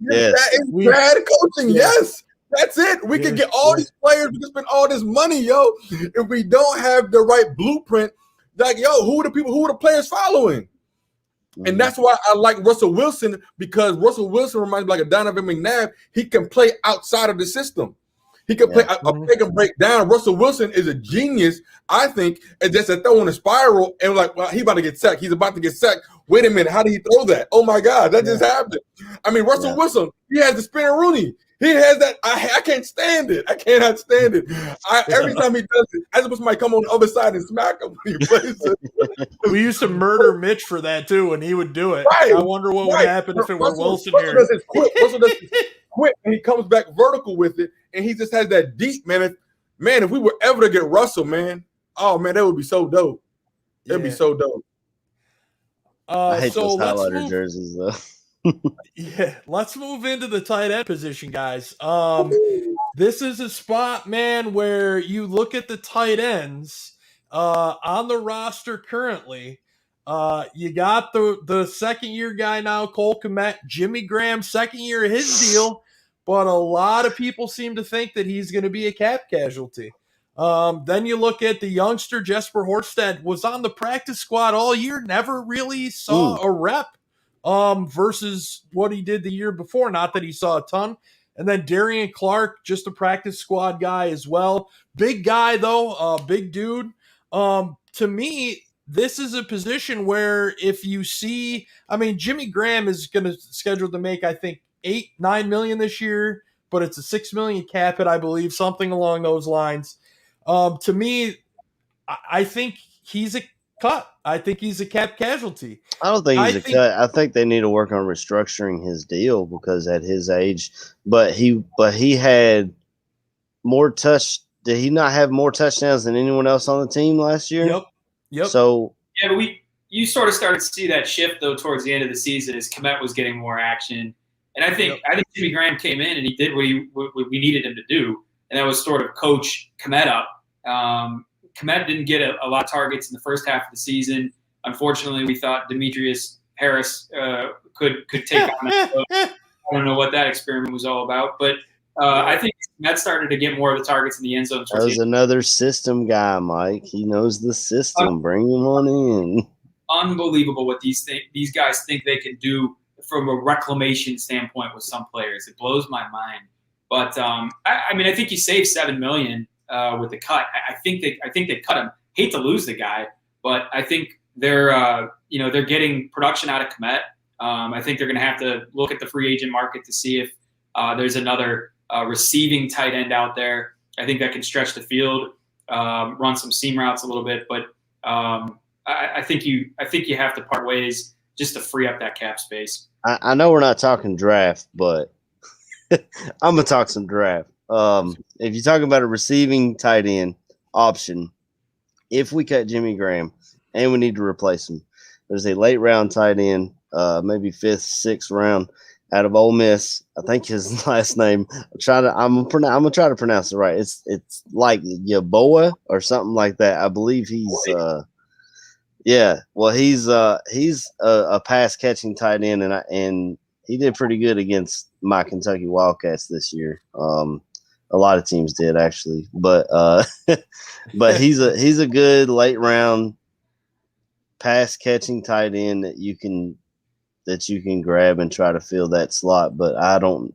bad coaching. Yes. That's it. We can get all these players. We can spend all this money, yo. If we don't have the right blueprint, like, yo, who are the players following? And that's why I like Russell Wilson, because Russell Wilson reminds me like a Donovan McNabb. He can play outside of the system. He can play a pick and break down. Russell Wilson is a genius, I think, and just a throw in a spiral and like, well, he about to get sacked. He's about to get sacked. Wait a minute, how did he throw that? Oh my God, that just happened. I mean, Russell Wilson, he has the spinning Rooney. He has that. I can't stand it. I cannot stand it. Every time he does it, I suppose somebody come on the other side and smack him when he plays it. We used to murder Mitch for that too, and he would do it. Right, I wonder what would happen if it were Wilson here. Russell does his quick, and he comes back vertical with it, and he just has that deep, man. If we were ever to get Russell, man, oh man, that would be so dope. It'd be so dope. I hate those highlighter jerseys though. Let's move into the tight end position, guys. This is a spot, man, where you look at the tight ends on the roster currently. You got the second-year guy now, Cole Kmet, Jimmy Graham, second year of his deal, but a lot of people seem to think that he's going to be a cap casualty. Then you look at the youngster, Jesper Horsted, was on the practice squad all year, never really saw a rep. Versus what he did the year before. Not that he saw a ton. And then Darian Clark, just a practice squad guy as well. Big guy, though. Big dude. To me, this is a position where if you see, I mean, Jimmy Graham is going to schedule to make, I think, $8-9 million this year, but it's a $6 million cap hit, I believe, something along those lines. To me, I think he's a cut. I think he's a cap casualty. I don't think he's a cut. I think they need to work on restructuring his deal because at his age, but he had more touch. Did he not have more touchdowns than anyone else on the team last year? Yep. So yeah, but you sort of started to see that shift though towards the end of the season as Kmet was getting more action, and I think Jimmy Graham came in and he did what we needed him to do, and that was sort of coach Kmet up. Kmet didn't get a lot of targets in the first half of the season. Unfortunately, we thought Demetrius Harris could take on it. So I don't know what that experiment was all about, but I think Kmet started to get more of the targets in the end zone. That was another system guy, Mike. He knows the system. Bring him on in. Unbelievable what these guys think they can do from a reclamation standpoint with some players. It blows my mind. But I mean, I think you save $7 million with the cut. I think they cut him. Hate to lose the guy, but I think they're getting production out of Kmet. I think they're going to have to look at the free agent market to see if there's another receiving tight end out there. I think that can stretch the field, run some seam routes a little bit. But I think you have to part ways just to free up that cap space. I know we're not talking draft, but I'm gonna talk some draft. If you're talking about a receiving tight end option, if we cut Jimmy Graham and we need to replace him, there's a late round tight end, maybe 5th, 6th round out of Ole Miss. I think his last name. I'm gonna try to pronounce it right. It's like Yaboa or something like that. I believe he's he's a pass catching tight end, and he did pretty good against my Kentucky Wildcats this year. A lot of teams did actually, but but he's a good late round pass catching tight end that you can grab and try to fill that slot. But I don't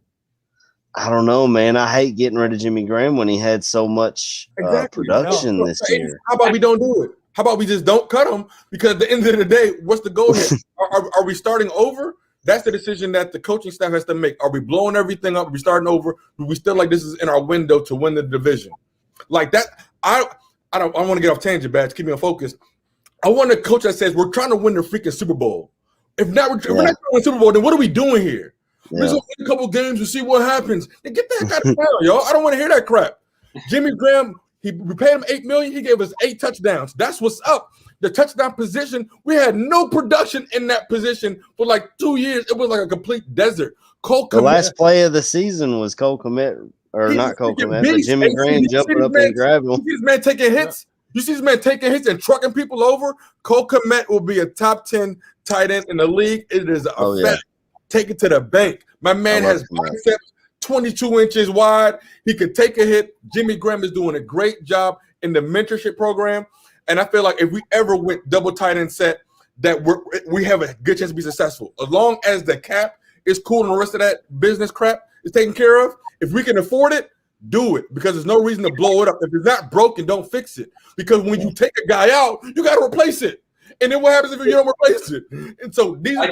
know, man. I hate getting rid of Jimmy Graham when he had so much production this year. How about we don't do it? How about we just don't cut him? Because at the end of the day, what's the goal here? Are we starting over? That's the decision that the coaching staff has to make. Are we blowing everything up? Are we starting over? Do we still like this is in our window to win the division? Like that, I want to get off tangent, Badge. Keep me on focus. I want a coach that says we're trying to win the freaking Super Bowl. If we're not trying to win the Super Bowl, then what are we doing here? We're just going to win a couple games and see what happens. Then get that guy down, y'all. I don't want to hear that crap. Jimmy Graham, we paid him $8 million. He gave us 8 touchdowns. That's what's up. The touchdown position, we had no production in that position for like 2 years. It was like a complete desert. The last play of the season was Cole Kmet, or not Cole Kmet, but Jimmy Graham jumping up and grabbing him. You see this man taking hits? You see this man taking hits and trucking people over? Cole Kmet will be a top 10 tight end in the league. It is a fact. Take it to the bank. My man has biceps 22 inches wide. He can take a hit. Jimmy Graham is doing a great job in the mentorship program. And I feel like if we ever went double tight end set, that we have a good chance to be successful. As long as the cap is cool and the rest of that business crap is taken care of, if we can afford it, do it. Because there's no reason to blow it up. If it's not broken, don't fix it. Because when you take a guy out, you got to replace it. And then what happens if you don't replace it? And so these are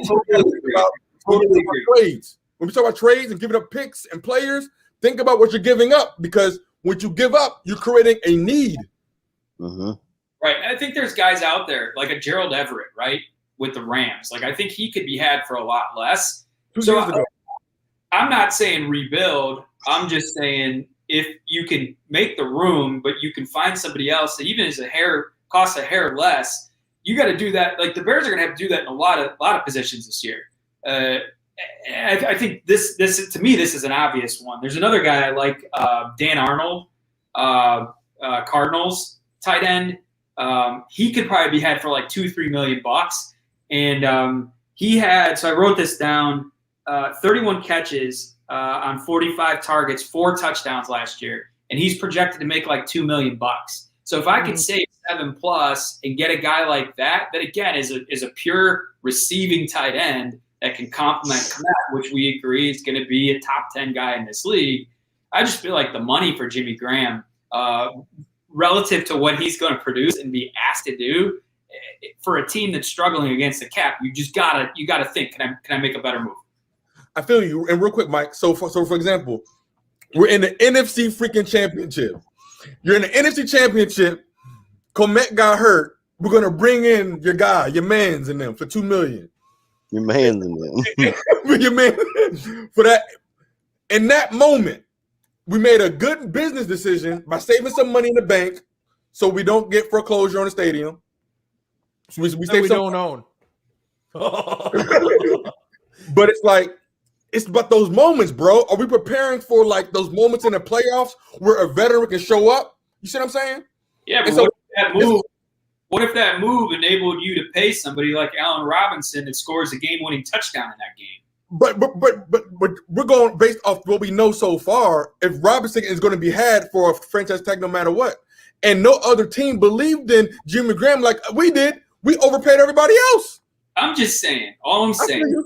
trades. When we talk about trades and giving up picks and players, think about what you're giving up. Because when you give up, you're creating a need. Mm-hmm. Right. And I think there's guys out there like a Gerald Everett, right, with the Rams. Like I think he could be had for a lot less. I'm not saying rebuild. I'm just saying if you can make the room, but you can find somebody else that even is costs a hair less, you got to do that. Like the Bears are going to have to do that in a lot of positions this year. I think this to me, this is an obvious one. There's another guy I like, Dan Arnold, Cardinals tight end. He could probably be had for like $2-3 million bucks. And he had, so I wrote this down, 31 catches on 45 targets, 4 touchdowns last year. And he's projected to make like $2 million bucks. So if I could save 7+ and get a guy like that again is a pure receiving tight end that can complement Kmet, which we agree is going to be a top 10 guy in this league. I just feel like the money for Jimmy Graham, relative to what he's going to produce and be asked to do for a team that's struggling against the cap, you gotta think, can I make a better move? I feel you. And real quick, Mike. So for example, we're in the NFC freaking championship. You're in the NFC championship. Kmet got hurt. We're gonna bring in your guy, your man's in them for $2 million. Your man's in them. Your man for that. In that moment, we made a good business decision by saving some money in the bank, so we don't get foreclosure on the stadium. So we don't own. But it's about those moments, bro. Are we preparing for like those moments in the playoffs where a veteran can show up? You see what I'm saying? Yeah, but what if that move enabled you to pay somebody like Allen Robinson that scores a game-winning touchdown in that game? But we're going based off what we know so far. If Robinson is going to be had for a franchise tag no matter what, and no other team believed in Jimmy Graham like we did, we overpaid everybody else. I'm just saying. All I'm saying,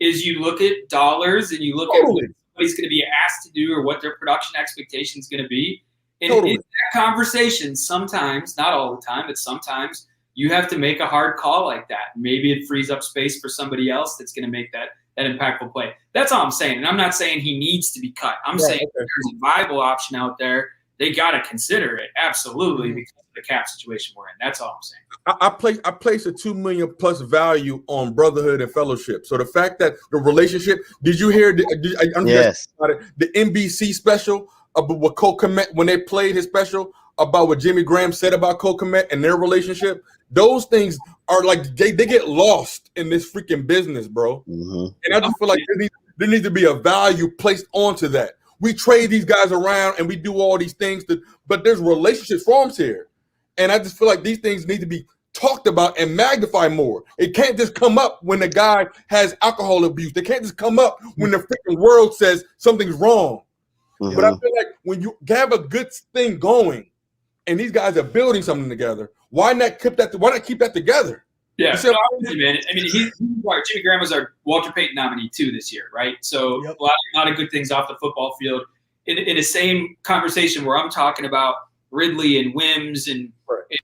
is you look at dollars and you look at what somebody's going to be asked to do or what their production expectation is going to be. And in that conversation, sometimes, not all the time, but sometimes you have to make a hard call like that. Maybe it frees up space for somebody else that's going to make that impactful play. That's all I'm saying. And I'm not saying he needs to be cut. I'm saying if there's a viable option out there, they got to consider it. Absolutely. Because of the cap situation we're in. That's all I'm saying. I place a $2 million plus value on brotherhood and fellowship. So the fact that the relationship, did you hear Yes. the NBC special about what Cole Kmet, when they played his special about what Jimmy Graham said about Cole Kmet and their relationship? Those things are like they get lost in this freaking business, bro. And I just feel like there needs to be a value placed onto that. We trade these guys around and we do all these things, but there's relationship forms here. And I just feel like these things need to be talked about and magnified more. It can't just come up when the guy has alcohol abuse. They can't just come up when the freaking world says something's wrong. But I feel like when you have a good thing going and these guys are building something together, why not keep that together? Yeah, no, man. I mean, Jimmy Graham was our Walter Payton nominee too this year, right? So a lot of good things off the football field. In the same conversation where I'm talking about Ridley and Wims and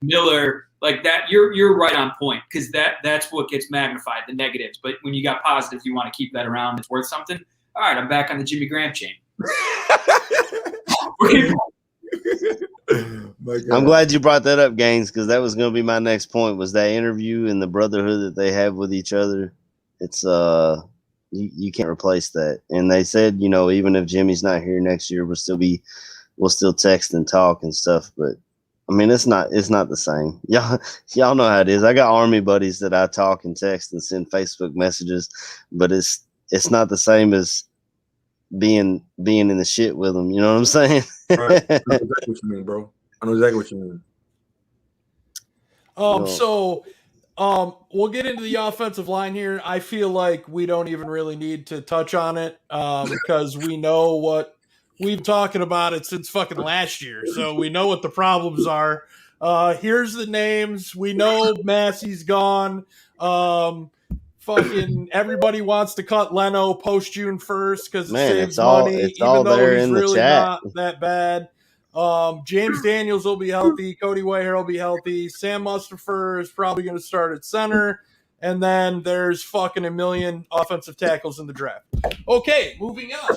Miller, like that, you're right on point because that's what gets magnified, the negatives. But when you got positives, you want to keep that around. It's worth something. All right, I'm back on the Jimmy Graham chain. I'm glad you brought that up, Gaines, because that was going to be my next point. Was that interview and the brotherhood that they have with each other? It's you can't replace that. And they said, even if Jimmy's not here next year, we'll still text and talk and stuff. But I mean, it's not the same. Y'all know how it is. I got Army buddies that I talk and text and send Facebook messages, but it's not the same as being in the shit with them. You know what I'm saying? Right. I know exactly what you mean, bro. I know exactly what you mean. So we'll get into the offensive line here. I feel like we don't even really need to touch on it because we know what we've been talking about it since fucking last year. So we know what the problems are. Here's the names. We know Massey's gone. Fucking everybody wants to cut Leno post June 1st because it saves money, even though he's really not that bad. James Daniels will be healthy. Cody Whitehair will be healthy. Sam Mustipher is probably going to start at center. And then there's fucking a million offensive tackles in the draft. Okay, moving on.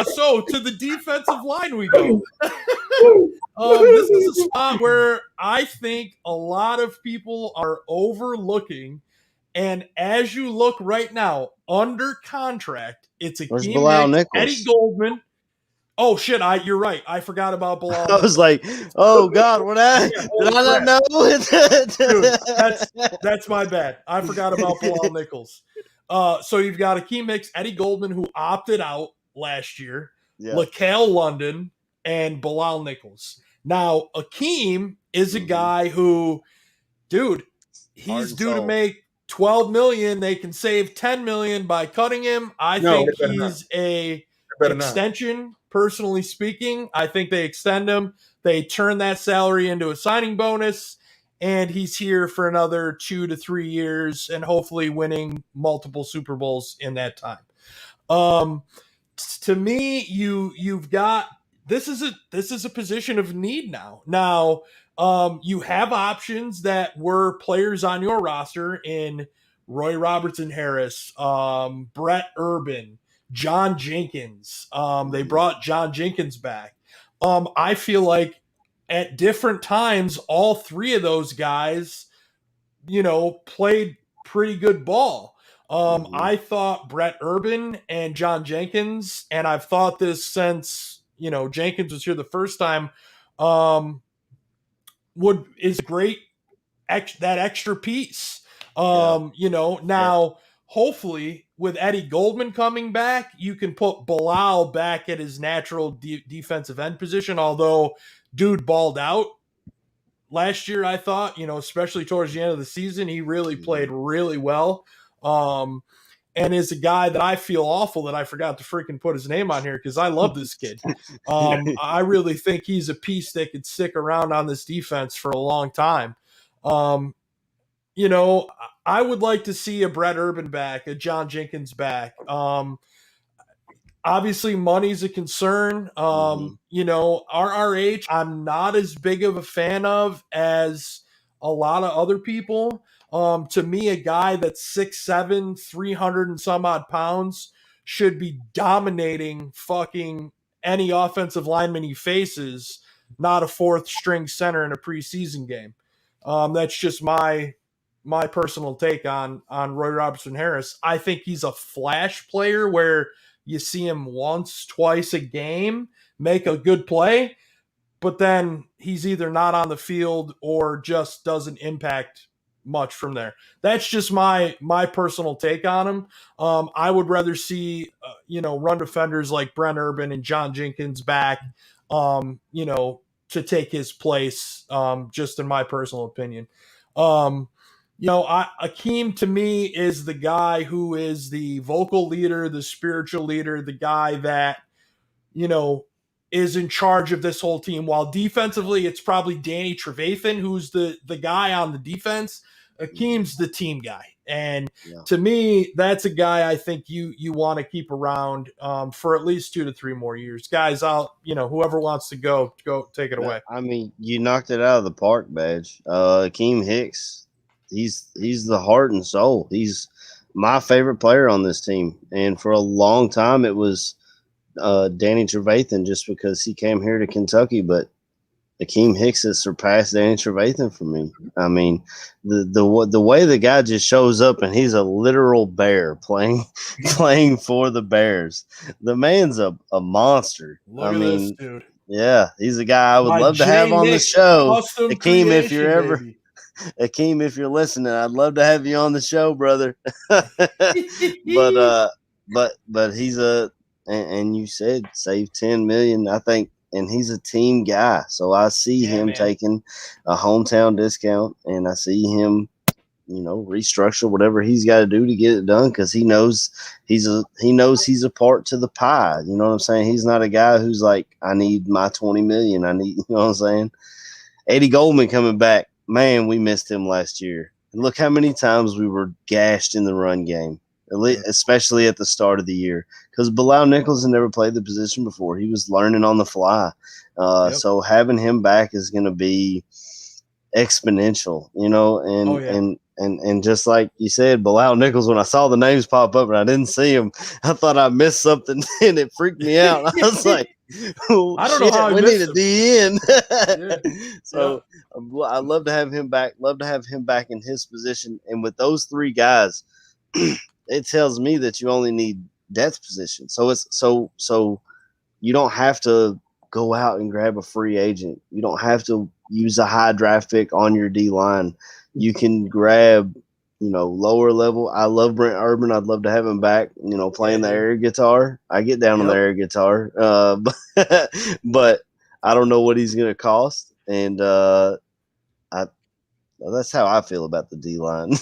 So to the defensive line we go. This is a spot where I think a lot of people are overlooking. And as you look right now, under contract, it's Akeem Nicks, Eddie Goldman. Oh shit! You're right. I forgot about Bilal. I was like, "Oh God, what did I not know?" Dude, that's my bad. I forgot about Bilal Nichols. So you've got Akeem Nicks, Eddie Goldman, who opted out last year, LaCale London, and Bilal Nichols. Now Akeem is a guy who, dude, he's due to make $12 million. They can save $10 million by cutting him. I think he's a extension. Personally speaking, I think they extend him. They turn that salary into a signing bonus, and he's here for another 2 to 3 years, and hopefully winning multiple Super Bowls in that time. To me, you've got this is a position of need now. Now, you have options that were players on your roster in Roy Robertson-Harris, Brett Urban, John Jenkins. They brought John Jenkins back. I feel like at different times, all three of those guys, played pretty good ball. I thought Brett Urban and John Jenkins, and I've thought this since, Jenkins was here the first time, is great. That extra piece. Now hopefully with Eddie Goldman coming back, you can put Bilal back at his natural defensive end position. Although dude balled out last year, I thought, especially towards the end of the season, he really played really well. And is a guy that I feel awful that I forgot to freaking put his name on here because I love this kid. I really think he's a piece that could stick around on this defense for a long time. I would like to see a Brett Urban back, a John Jenkins back. Obviously, money's a concern. You know, RRH, I'm not as big of a fan of as a lot of other people. To me, a guy that's 6'7", 300 and some odd pounds should be dominating fucking any offensive lineman he faces, not a fourth string center in a preseason game. That's just my personal take on Roy Robertson Harris. I think he's a flash player where you see him once, twice a game make a good play, but then he's either not on the field or just doesn't impact much from there. That's just my personal take on him. I would rather see run defenders like Brent Urban and John Jenkins back, to take his place. Just in my personal opinion. Akeem to me is the guy who is the vocal leader, the spiritual leader, the guy that, is in charge of this whole team. While defensively, it's probably Danny Trevathan, who's the guy on the defense. Akeem's the team guy. And to me, that's a guy I think you want to keep around for at least 2 to 3 more years. Guys, whoever wants to go take it away. I mean, you knocked it out of the park, Badge. Akeem Hicks, he's the heart and soul. He's my favorite player on this team. And for a long time, it was Danny Trevathan just because he came here to Kentucky. But Akeem Hicks has surpassed Danny Trevathan for me. I mean, the way the guy just shows up and he's a literal bear playing for the Bears. The man's a monster. Look at this dude. Yeah, he's a guy I would love to have on the show. Akeem, if you're ever baby. Akeem, if you're listening, I'd love to have you on the show, brother. but he's and you said save $10 million, I think, and he's a team guy. So I see him taking a hometown discount, and I see him, restructure whatever he's got to do to get it done because he knows he's a part to the pie. You know what I'm saying? He's not a guy who's like, I need my $20 million. You know what I'm saying? Eddie Goldman coming back. Man, we missed him last year. And look how many times we were gashed in the run game, especially at the start of the year, because Bilal Nichols had never played the position before. He was learning on the fly. So having him back is going to be exponential, and just like you said, Bilal Nichols, when I saw the names pop up and I didn't see him, I thought I missed something and it freaked me out. I was like, I don't know how we need a DN. So I'd love to have him back. Love to have him back in his position. And with those 3 guys, it tells me that you only need depth position. So it's so you don't have to go out and grab a free agent. You don't have to use a high draft pick on your D line. You can grab, lower level. I love Brent Urban. I'd love to have him back, playing the air guitar. I get down on the air guitar. But I don't know what he's going to cost. And that's how I feel about the D line.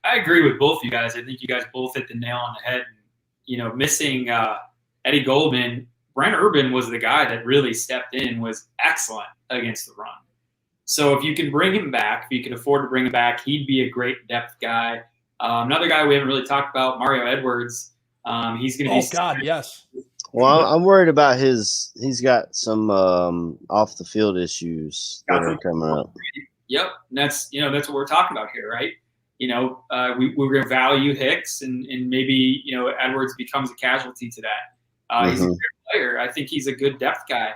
I agree with both you guys. I think you guys both hit the nail on the head. Missing Eddie Goldman, Brent Urban was the guy that really stepped in, was excellent against the run. So if you can bring him back, if you can afford to bring him back, he'd be a great depth guy. Another guy we haven't really talked about, Mario Edwards. He's going to be. Oh God, yes. Well, I'm worried about he's got some off the field issues that are coming up. Yep, and that's what we're talking about here, right? We're going to value Hicks, and maybe Edwards becomes a casualty to that. He's a great player. I think he's a good depth guy.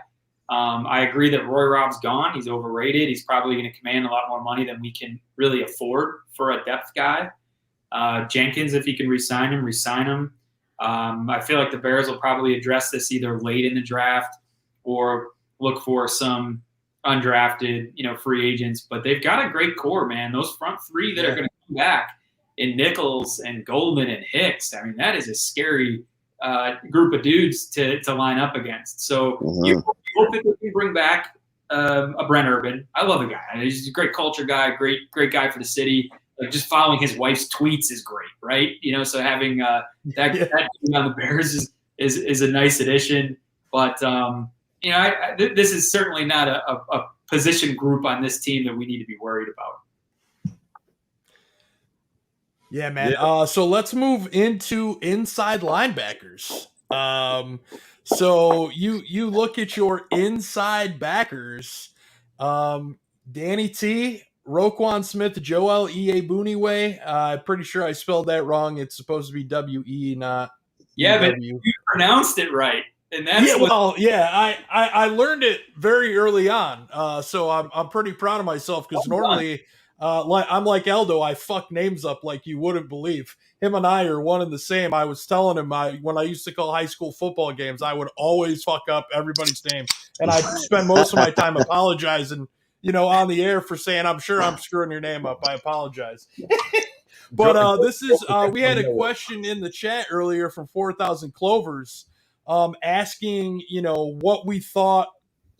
I agree that Roy Rob's gone. He's overrated. He's probably going to command a lot more money than we can really afford for a depth guy. Jenkins, if he can re-sign him. I feel like the Bears will probably address this either late in the draft or look for some undrafted, free agents. But they've got a great core, man. Those front 3 that are going to come back in Nichols and Goldman and Hicks, I mean, that is a scary group of dudes to line up against. So you hope that they can bring back a Brent Urban. I love the guy. He's a great culture guy, great guy for the city. Like just following his wife's tweets is great, right? So having that team on the Bears is a nice addition. But this is certainly not a position group on this team that we need to be worried about. Yeah, man. So let's move into inside linebackers. So you look at your inside backers, Danny T, Roquan Smith, Joel Iyiegbuniwe. I'm pretty sure I spelled that wrong. It's supposed to be W-E, not Yeah, but E-W. you pronounced it right. And that's Yeah, well, yeah, I learned it very early on, so I'm pretty proud of myself because normally, I'm like Eldo, I fuck names up like you wouldn't believe. Him and I are one and the same. I was telling him when I used to call high school football games, I would always fuck up everybody's name, and I spend most of my time apologizing, on the air for saying I'm sure I'm screwing your name up. I apologize. But this is we had a question in the chat earlier from 4,000 Clovers. Asking, what we thought,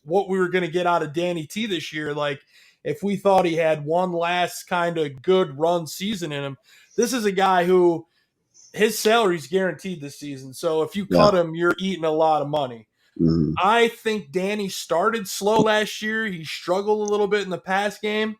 what we were going to get out of Danny T this year. Like, if we thought he had one last kind of good run season in him. This is a guy who his salary's guaranteed this season. So if you cut him, you're eating a lot of money. Mm-hmm. I think Danny started slow last year. He struggled a little bit in the pass game,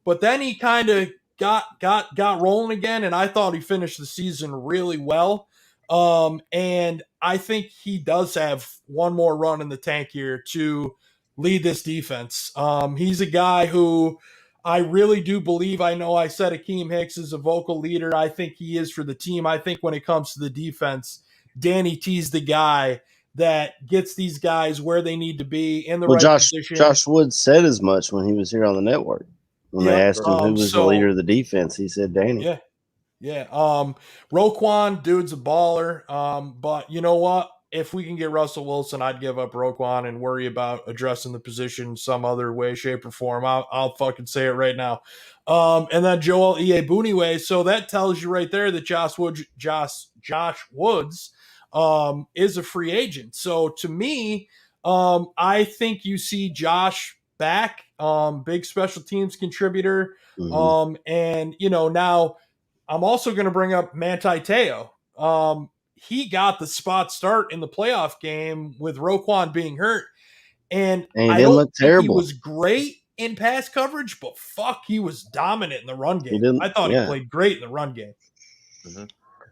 but then he kind of got rolling again, and I thought he finished the season really well. And I think he does have one more run in the tank here to lead this defense. He's a guy who I really do believe, I know I said Akeem Hicks is a vocal leader. I think he is for the team. I think when it comes to the defense, Danny T's the guy that gets these guys where they need to be in the right position. Josh Woods said as much when he was here on the network. When they asked him who was the leader of the defense, he said Danny. Yeah. Yeah. Roquan, dude's a baller. But you know what? If we can get Russell Wilson, I'd give up Roquan and worry about addressing the position some other way, shape, or form. I'll fucking say it right now. And then Joel Iyiegbuniwe. So that tells you right there that Josh Woods is a free agent. So to me, I think you see Josh back, big special teams contributor. Mm-hmm. And now I'm also going to bring up Manti Te'o. He got the spot start in the playoff game with Roquan being hurt. And I don't think he was great in pass coverage, but fuck, he was dominant in the run game. I thought he played great in the run game. Mm-hmm.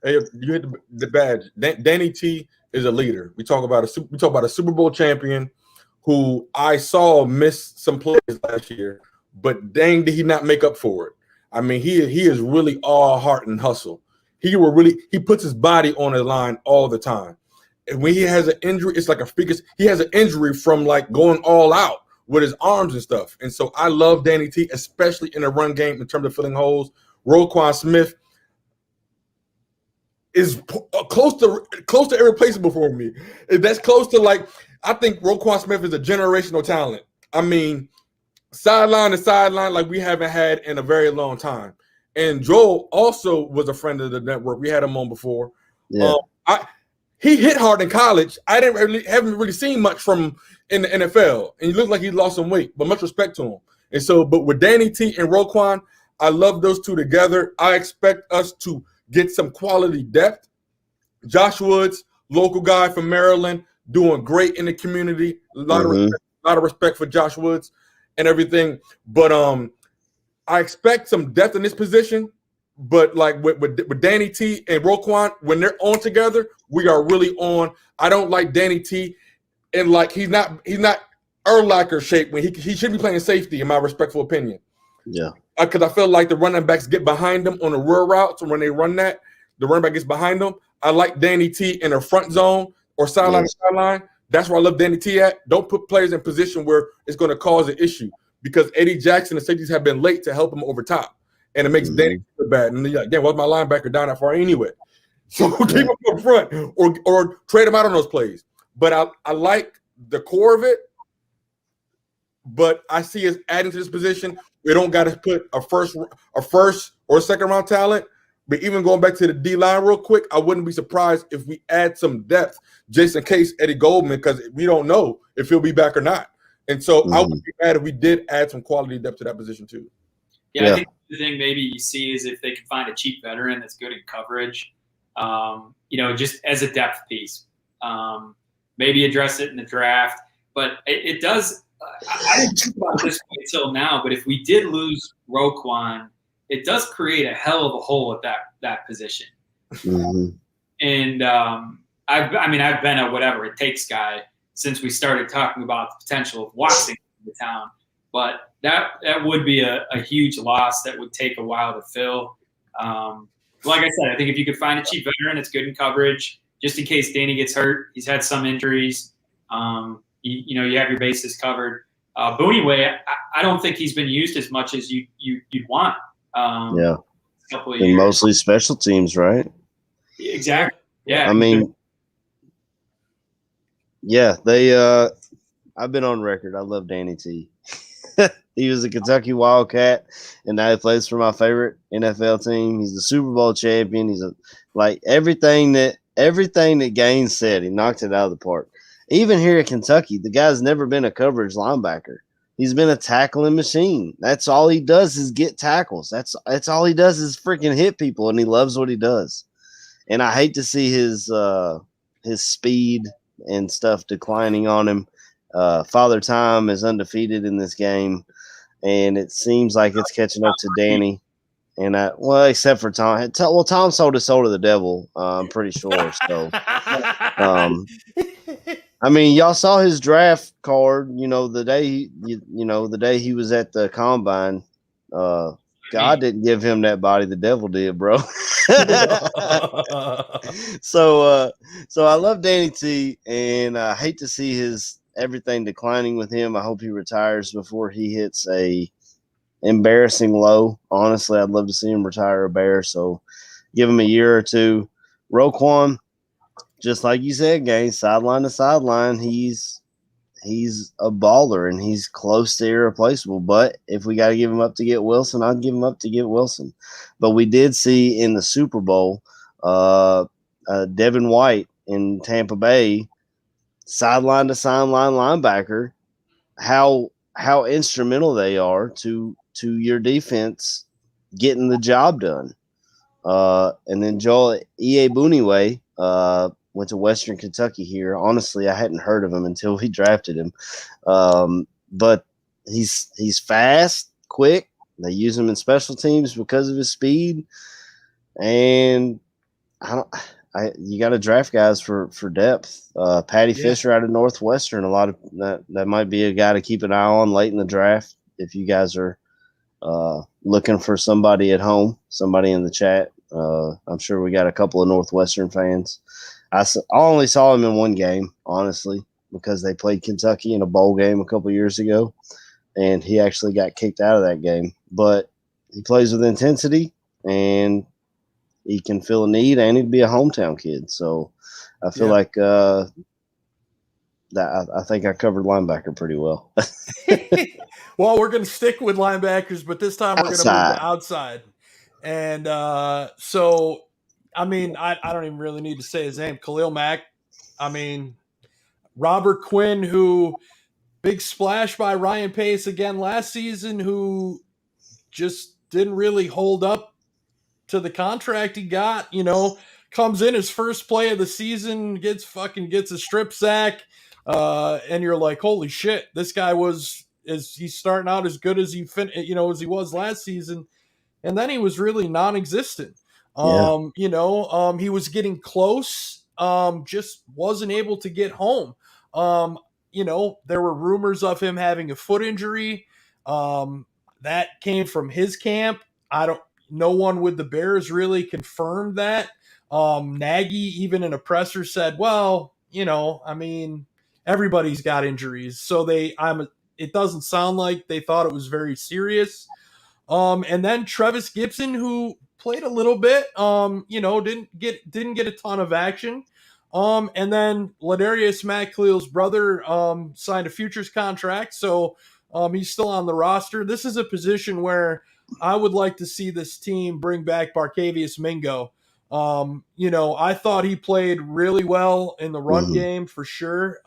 Hey, you hit the badge. Danny T is a leader. We talk about a Super Bowl champion who I saw miss some plays last year, but dang, did he not make up for it? I mean, he is really all heart and hustle. He puts his body on the line all the time. And when he has an injury, it's like he has an injury from like going all out with his arms and stuff. And so I love Danny T, especially in the run game in terms of filling holes. Roquan Smith is close to irreplaceable for me. That's close to I think Roquan Smith is a generational talent. I mean, sideline to sideline like we haven't had in a very long time. And Joel also was a friend of the network. We had him on before. Yeah. He hit hard in college. I haven't really seen much from in the NFL. And he looked like he lost some weight, but much respect to him. And so, but with Danny T and Roquan, I love those two together. I expect us to get some quality depth. Josh Woods, local guy from Maryland, doing great in the community. A lot of respect for Josh Woods and everything. But I expect some depth in this position. But like with Danny T and Roquan, when they're on together, we are really on. I don't like Danny T, and like he's not Urlacher shape when he should be playing safety, in my respectful opinion. Yeah, because I feel like the running backs get behind them on the rear routes, and when they run that, the running back gets behind them. I like Danny T in the front zone or sideline to sideline. That's where I love Danny T at. Don't put players in position where it's going to cause an issue, because Eddie Jackson and safeties have been late to help him over top. And it makes Danny feel bad. And you're like, damn, what's my linebacker down that far anyway? So keep him up front or trade him out on those plays. But I like the core of it, but I see us adding to this position. We don't got to put a first or second round talent. But even going back to the D line real quick, I wouldn't be surprised if we add some depth just in case Eddie Goldman, because we don't know if he'll be back or not. And so I would be mad if we did add some quality depth to that position too. Yeah, I think the thing maybe you see is if they can find a cheap veteran that's good in coverage, just as a depth piece. Maybe address it in the draft. But it does I didn't think about this until now, but if we did lose Roquan it does create a hell of a hole at that position. Mm-hmm. And I've been a whatever it takes guy since we started talking about the potential of Watson in the town. But that would be a huge loss that would take a while to fill. Like I said, I think if you could find a cheap veteran, it's good in coverage, just in case Danny gets hurt. He's had some injuries. You have your bases covered. Booney, I don't think he's been used as much as you'd want. Yeah. A couple of And years. mostly special teams, right? Exactly. Yeah. I mean, yeah, I've been on record. I love Danny T. He was a Kentucky Wildcat, and now he plays for my favorite NFL team. He's the Super Bowl champion. He's everything that Gaines said. He knocked it out of the park. Even here at Kentucky, the guy's never been a coverage linebacker. He's been a tackling machine. That's all he does is get tackles. That's all he does is freaking hit people, and he loves what he does. And I hate to see his speed and stuff declining on him. Father Time is undefeated in this game, and it seems like it's catching up to Danny. And except for Tom. Tom sold his soul to the devil. I'm pretty sure. So, I mean, y'all saw his draft card. The day he was at the combine. God didn't give him that body; the devil did, bro. So I love Danny T, and I hate to see everything declining with him. I hope he retires before he hits a embarrassing low. Honestly, I'd love to see him retire a Bear. So give him a year or two. Roquan, just like you said, gang, sideline to sideline, he's a baller and he's close to irreplaceable. But if we got to give him up to get Wilson, I'd give him up to get Wilson. But we did see in the Super Bowl, Devin White in Tampa Bay, sideline to sideline linebacker, how instrumental they are to your defense getting the job done. And then Joel Iyiegbuniwe went to Western Kentucky here. Honestly, I hadn't heard of him until we drafted him. But he's fast, quick. They use him in special teams because of his speed. And you got to draft guys for depth. Patty Fisher out of Northwestern. A lot of that might be a guy to keep an eye on late in the draft. If you guys are looking for somebody at home, somebody in the chat. I'm sure we got a couple of Northwestern fans. I only saw him in one game, honestly, because they played Kentucky in a bowl game a couple years ago, and he actually got kicked out of that game. But he plays with intensity, and he can fill a need, and he'd be a hometown kid. So I feel like I think I covered linebacker pretty well. Well, we're going to stick with linebackers, but this time we're going to move to outside. And so, I mean, I don't even really need to say his name. Khalil Mack. I mean, Robert Quinn, who big splash by Ryan Pace again last season, who just didn't really hold up to the contract he got, comes in his first play of the season, gets a strip sack. And you're like, holy shit, this guy he's starting out as good as as he was last season. And then he was really non-existent. He was getting close, just wasn't able to get home. There were rumors of him having a foot injury. That came from his camp. No one with the Bears really confirmed that. Nagy, even in a presser, said, well, everybody's got injuries. So it doesn't sound like they thought it was very serious. And then Trevis Gibson, who played a little bit, didn't get a ton of action. And then Ladarius McCleel's brother signed a futures contract, so he's still on the roster. This is a position where I would like to see this team bring back Barkevious Mingo. I thought he played really well in the run game for sure.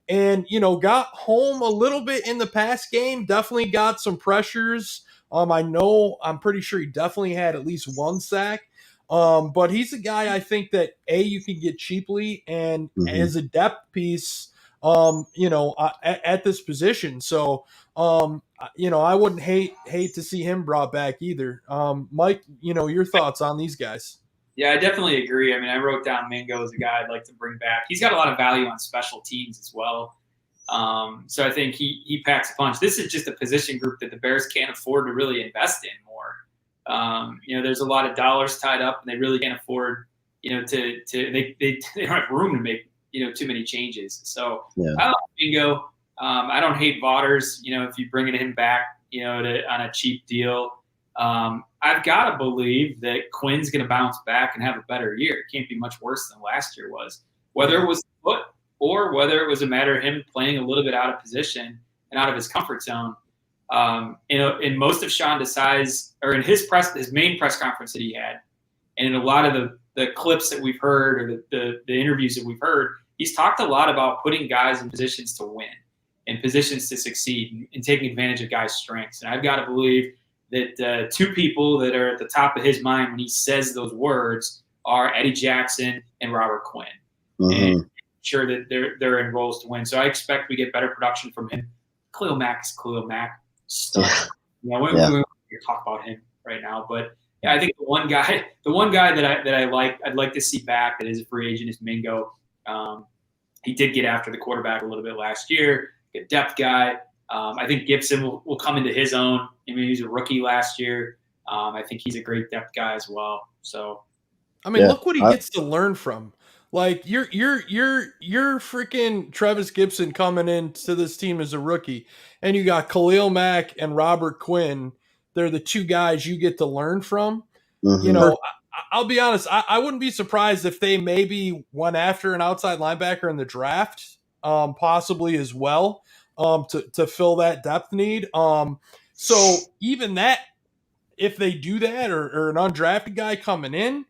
And got home a little bit in the pass game, definitely got some pressures. I'm pretty sure he definitely had at least one sack. But he's a guy I think that you can get cheaply and as a depth piece, at this position. So I wouldn't hate to see him brought back either. Mike, your thoughts on these guys? Yeah, I definitely agree. I mean, I wrote down Mingo as a guy I'd like to bring back. He's got a lot of value on special teams as well. So I think he packs a punch. This is just a position group that the Bears can't afford to really invest in more. There's a lot of dollars tied up, and they really can't afford, they don't have room to make, too many changes. So I like Mingo. I don't hate Vaughters, if you bring him back, on a cheap deal. I've got to believe that Quinn's going to bounce back and have a better year. It can't be much worse than last year was. Whether it was the foot or whether it was a matter of him playing a little bit out of position and out of his comfort zone. In most of Sean Desai's, or in his main press conference that he had, and in a lot of the clips that we've heard or the interviews that we've heard, he's talked a lot about putting guys in positions to win and positions to succeed and taking advantage of guys' strengths. And I've got to believe that two people that are at the top of his mind when he says those words are Eddie Jackson and Robert Quinn. Mm-hmm. And sure that they're in roles to win. So I expect we get better production from him. Khalil Mack is Khalil Mack. We won't talk about him right now, but yeah, I think the one guy that I'd like to see back that is a free agent is Mingo. He did get after the quarterback a little bit last year, a depth guy. I think Gibson will come into his own. I mean, he was a rookie last year. I think he's a great depth guy as well. So, look what he gets to learn from. Like you're freaking Travis Gibson coming into this team as a rookie, and you got Khalil Mack and Robert Quinn. They're the two guys you get to learn from. Mm-hmm. I'll be honest. I wouldn't be surprised if they maybe went after an outside linebacker in the draft, possibly as well. To fill that depth need. So even that, if they do that or an undrafted guy coming in,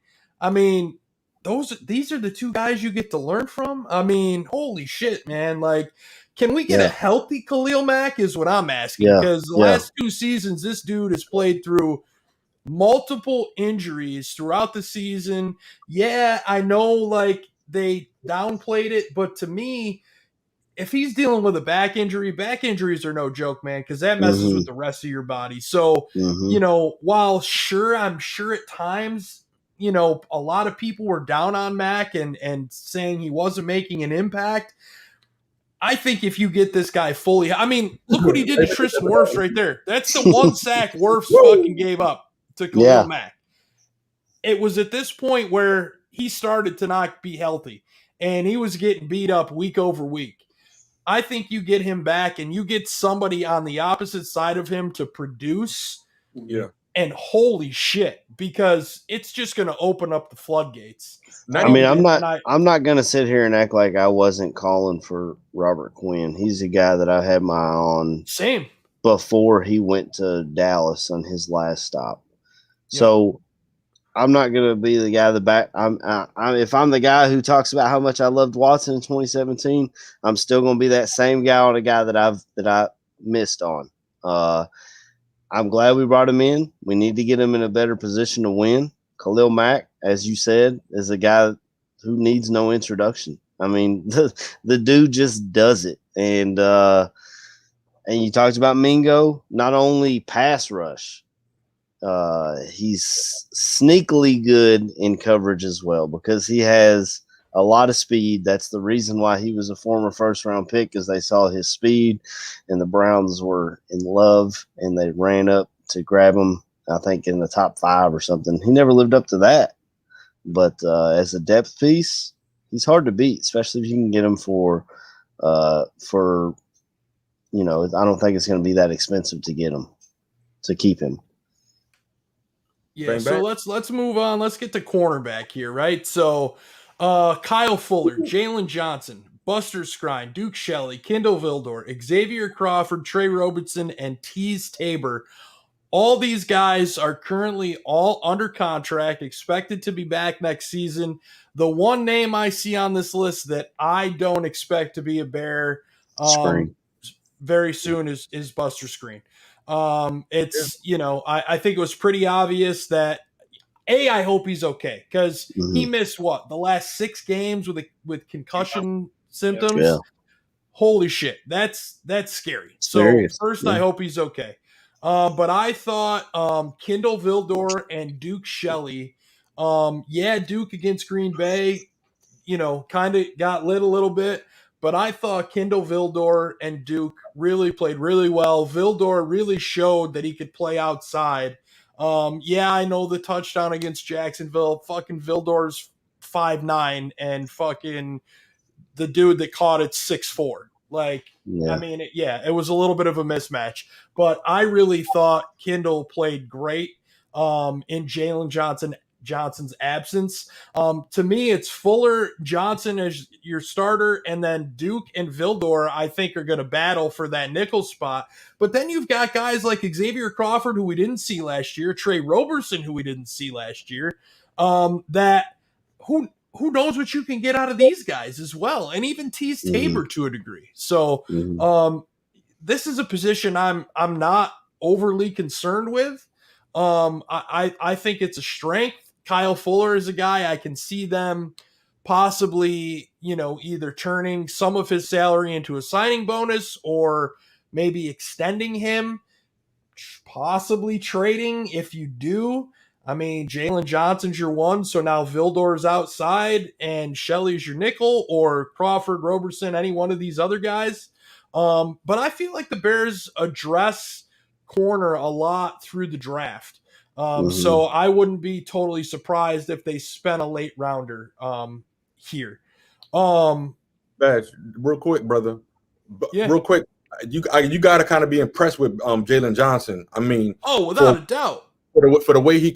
these are the two guys you get to learn from. Holy shit, man. Like, can we get a healthy Khalil Mack is what I'm asking. Because the last 2 seasons, this dude has played through multiple injuries throughout the season. Yeah, I know like they downplayed it, but to me, if he's dealing with a back injuries are no joke, man, because that messes with the rest of your body. So, while I'm sure at times, a lot of people were down on Mac and saying he wasn't making an impact. I think if you get this guy fully, look what he did to Tristan Wirfs right there. That's the one sack Wirfs fucking gave up to Khalil Mack. It was at this point where he started to not be healthy, and he was getting beat up week over week. I think you get him back and you get somebody on the opposite side of him to produce. Yeah. And holy shit, because it's just going to open up the floodgates. I'm not going to sit here and act like I wasn't calling for Robert Quinn. He's a guy that I had my eye on. Same. Before he went to Dallas on his last stop. Yep. So I'm not going to be the guy if I'm the guy who talks about how much I loved Watson in 2017, I'm still going to be that same guy on a guy that I missed on. I'm glad we brought him in. We need to get him in a better position to win. Khalil Mack, as you said, is a guy who needs no introduction. The dude just does it. And you talked about Mingo, not only pass rush, he's sneakily good in coverage as well because he has a lot of speed. That's the reason why he was a former first-round pick, because they saw his speed, and the Browns were in love, and they ran up to grab him, I think, in the top 5 or something. He never lived up to that. But as a depth piece, he's hard to beat, especially if you can get him for I don't think it's going to be that expensive to get him, to keep him. Yeah, so let's move on. Let's get to cornerback here, right? So Kyle Fuller, Jalen Johnson, Buster Skrine, Duke Shelley, Kendall Vildor, Xavier Crawford, Trey Robertson, and Tease Tabor. All these guys are currently all under contract, expected to be back next season. The one name I see on this list that I don't expect to be a Bear very soon is Buster Skrine. I think it was pretty obvious that I hope he's okay because he missed the last 6 games with concussion symptoms. holy shit, that's scary. So Serious. first, Yeah. I hope he's okay. But I thought Kindle Vildor and Duke Shelley, Duke against Green Bay, kind of got lit a little bit. But I thought Kindle Vildor and Duke really played really well. Vildor really showed that he could play outside. I know the touchdown against Jacksonville. Fucking Vildor's 5'9" and fucking the dude that caught it 6'4". Like, Yeah. I mean, it was a little bit of a mismatch, but I really thought Kindle played great in Jalen Johnson's absence. To me, it's Fuller Johnson as your starter, and then Duke and Vildor, I think, are going to battle for that nickel spot. But then you've got guys like Xavier Crawford, who we didn't see last year, Trey Roberson, who we didn't see last year, that who knows what you can get out of these guys as well, and even Tease Tabor to a degree. So this is a position I'm not overly concerned with. I think it's a strength. Kyle Fuller is a guy I can see them possibly, either turning some of his salary into a signing bonus or maybe extending him, possibly trading if you do. I mean, Jalen Johnson's your one, so now Vildor's outside and Shelley's your nickel, or Crawford, Roberson, any one of these other guys. But I feel like the Bears address corner a lot through the draft. So I wouldn't be totally surprised if they spent a late rounder here. Badge, real quick, brother. Yeah. Real quick, you got to kind of be impressed with Jalen Johnson. I mean, without a doubt. For the way he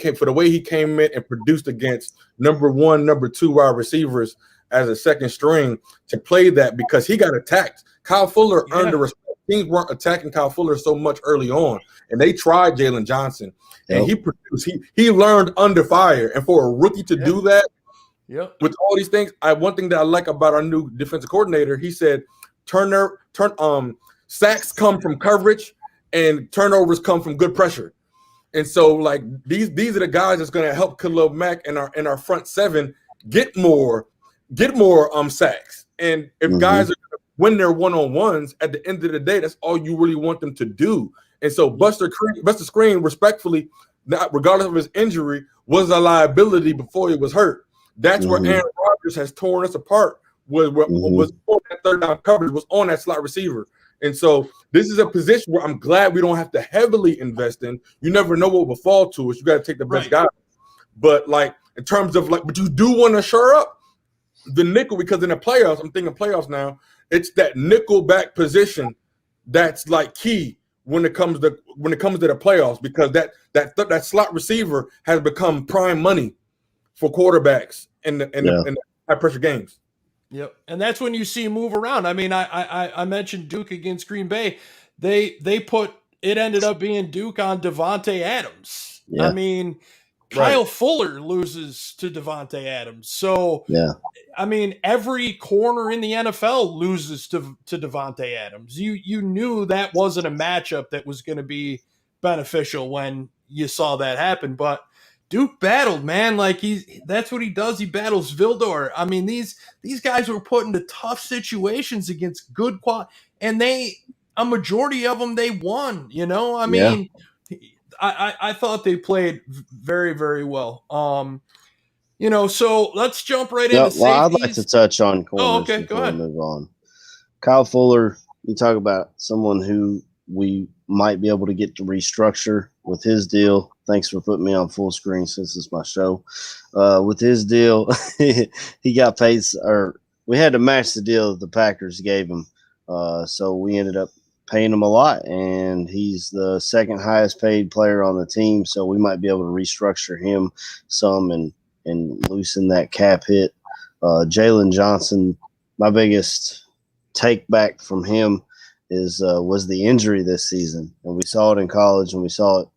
came in and produced against number 1, number 2 wide receivers as a second string to play that, because he got attacked. Kyle Fuller earned the respect. Teams weren't attacking Kyle Fuller so much early on, and they tried Jalen Johnson, and he produced. He learned under fire, and for a rookie to do that, with all these things, one thing that I like about our new defensive coordinator, he said, sacks come from coverage, and turnovers come from good pressure. And so, like, these are the guys that's going to help Khalil Mack and our front seven get more sacks. And if guys are going to win their one-on-ones, at the end of the day, that's all you really want them to do. And so Buster Screen, respectfully, regardless of his injury, was a liability before he was hurt. That's where Aaron Rodgers has torn us apart. Was on that third down coverage, was on that slot receiver. And so this is a position where I'm glad we don't have to heavily invest in. You never know what will fall to us. You got to take the best guy. But like, in terms of like, but you do want to shore up the nickel, because in the playoffs, I'm thinking playoffs now, it's that nickel back position that's like key when it comes to the playoffs, because that slot receiver has become prime money for quarterbacks in the high pressure games. Yep, and that's when you see him move around. I mean, I mentioned Duke against Green Bay. They put it ended up being Duke on Devontae Adams. I mean, Kyle Fuller loses to Devontae Adams. So I mean, every corner in the NFL loses to Devontae Adams. You knew that wasn't a matchup that was going to be beneficial when you saw that happen, but Duke battled, man. Like that's what he does. He battles Vildor. I mean, these guys were put into tough situations against good quality, and a majority of them they won. I mean, I thought they played very, very well. So let's jump right into safeties. I'd like to touch on corners Go ahead. Move on. Kyle Fuller, you talk about someone who we might be able to get to restructure with his deal. Thanks for putting me on full screen since it's my show. With his deal, he got paid, or we had to match the deal that the Packers gave him. So we ended up paying him a lot, and he's the second highest paid player on the team. So we might be able to restructure him some and loosen that cap hit. Jalen Johnson, my biggest take back from him was the injury this season, and we saw it in college, and we saw it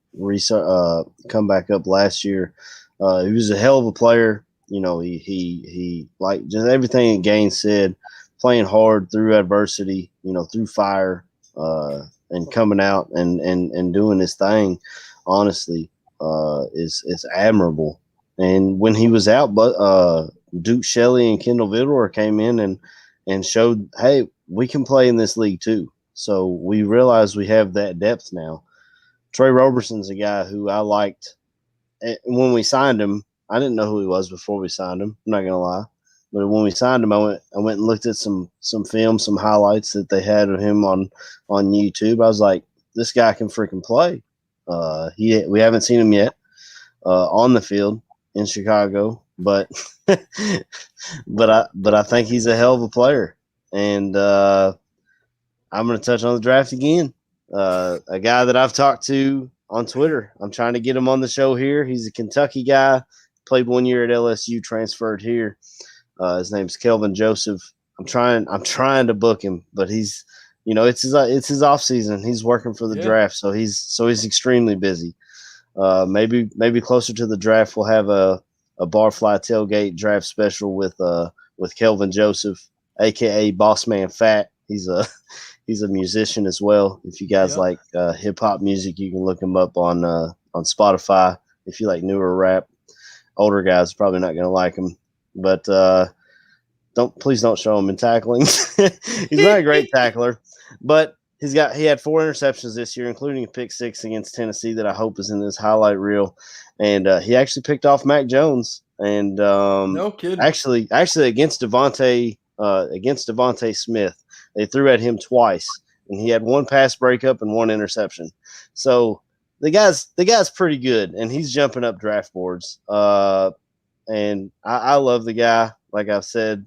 come back up last year. He was a hell of a player. He like just everything Gaines said, playing hard through adversity, through fire, and coming out and doing his thing. Honestly, is admirable. And when he was out, but Duke Shelley and Kendall Vildor came in and showed, hey, we can play in this league too. So we realize we have that depth now. Trey Roberson's a guy who I liked when we signed him. I didn't know who he was before we signed him. I'm not gonna lie, but when we signed him, I went and looked at some film, some highlights that they had of him on YouTube. I was like, this guy can freaking play. We haven't seen him yet on the field in Chicago, but I think he's a hell of a player. And I'm going to touch on the draft again. A guy that I've talked to on Twitter. I'm trying to get him on the show here. He's a Kentucky guy, played 1 year at LSU, transferred here. His name's Kelvin Joseph. I'm trying to book him, but he's, it's his off season. He's working for the draft, so he's extremely busy. Maybe closer to the draft, we'll have a Barfly Tailgate draft special with Kelvin Joseph, aka Boss Man Fat. He's a musician as well. If you guys like hip hop music, you can look him up on Spotify. If you like newer rap, older guys probably not gonna like him, but please don't show him in tackling. He's not a great tackler, but he had 4 interceptions this year, including a pick 6 against Tennessee that I hope is in this highlight reel. And he actually picked off Mac Jones, and no kidding. Actually against Devontae Smith, they threw at him twice, and he had 1 pass breakup and 1 interception. So the guy's pretty good, and he's jumping up draft boards. And I love the guy. Like I've said,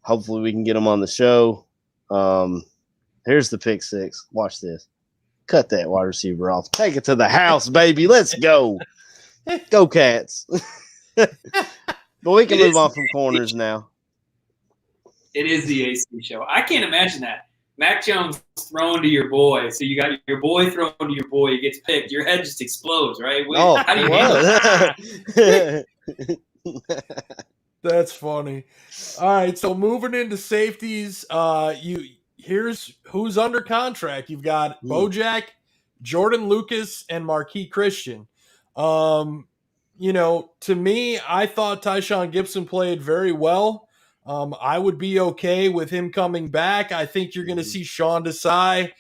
hopefully we can get him on the show. Here's the pick 6. Watch this. Cut that wide receiver off. Take it to the house, baby. Let's go. Go Cats. But we can move on from corners now. It is the AC show. I can't imagine that. Mac Jones thrown to your boy. So you got your boy thrown to your boy. He gets picked. Your head just explodes, right? How do you handle that? That's funny. All right, so moving into safeties, here's who's under contract. You've got Bojack, Jordan Lucas, and Marquis Christian. To me, I thought Tyshawn Gibson played very well. I would be okay with him coming back. I think you're going to see Sean Desai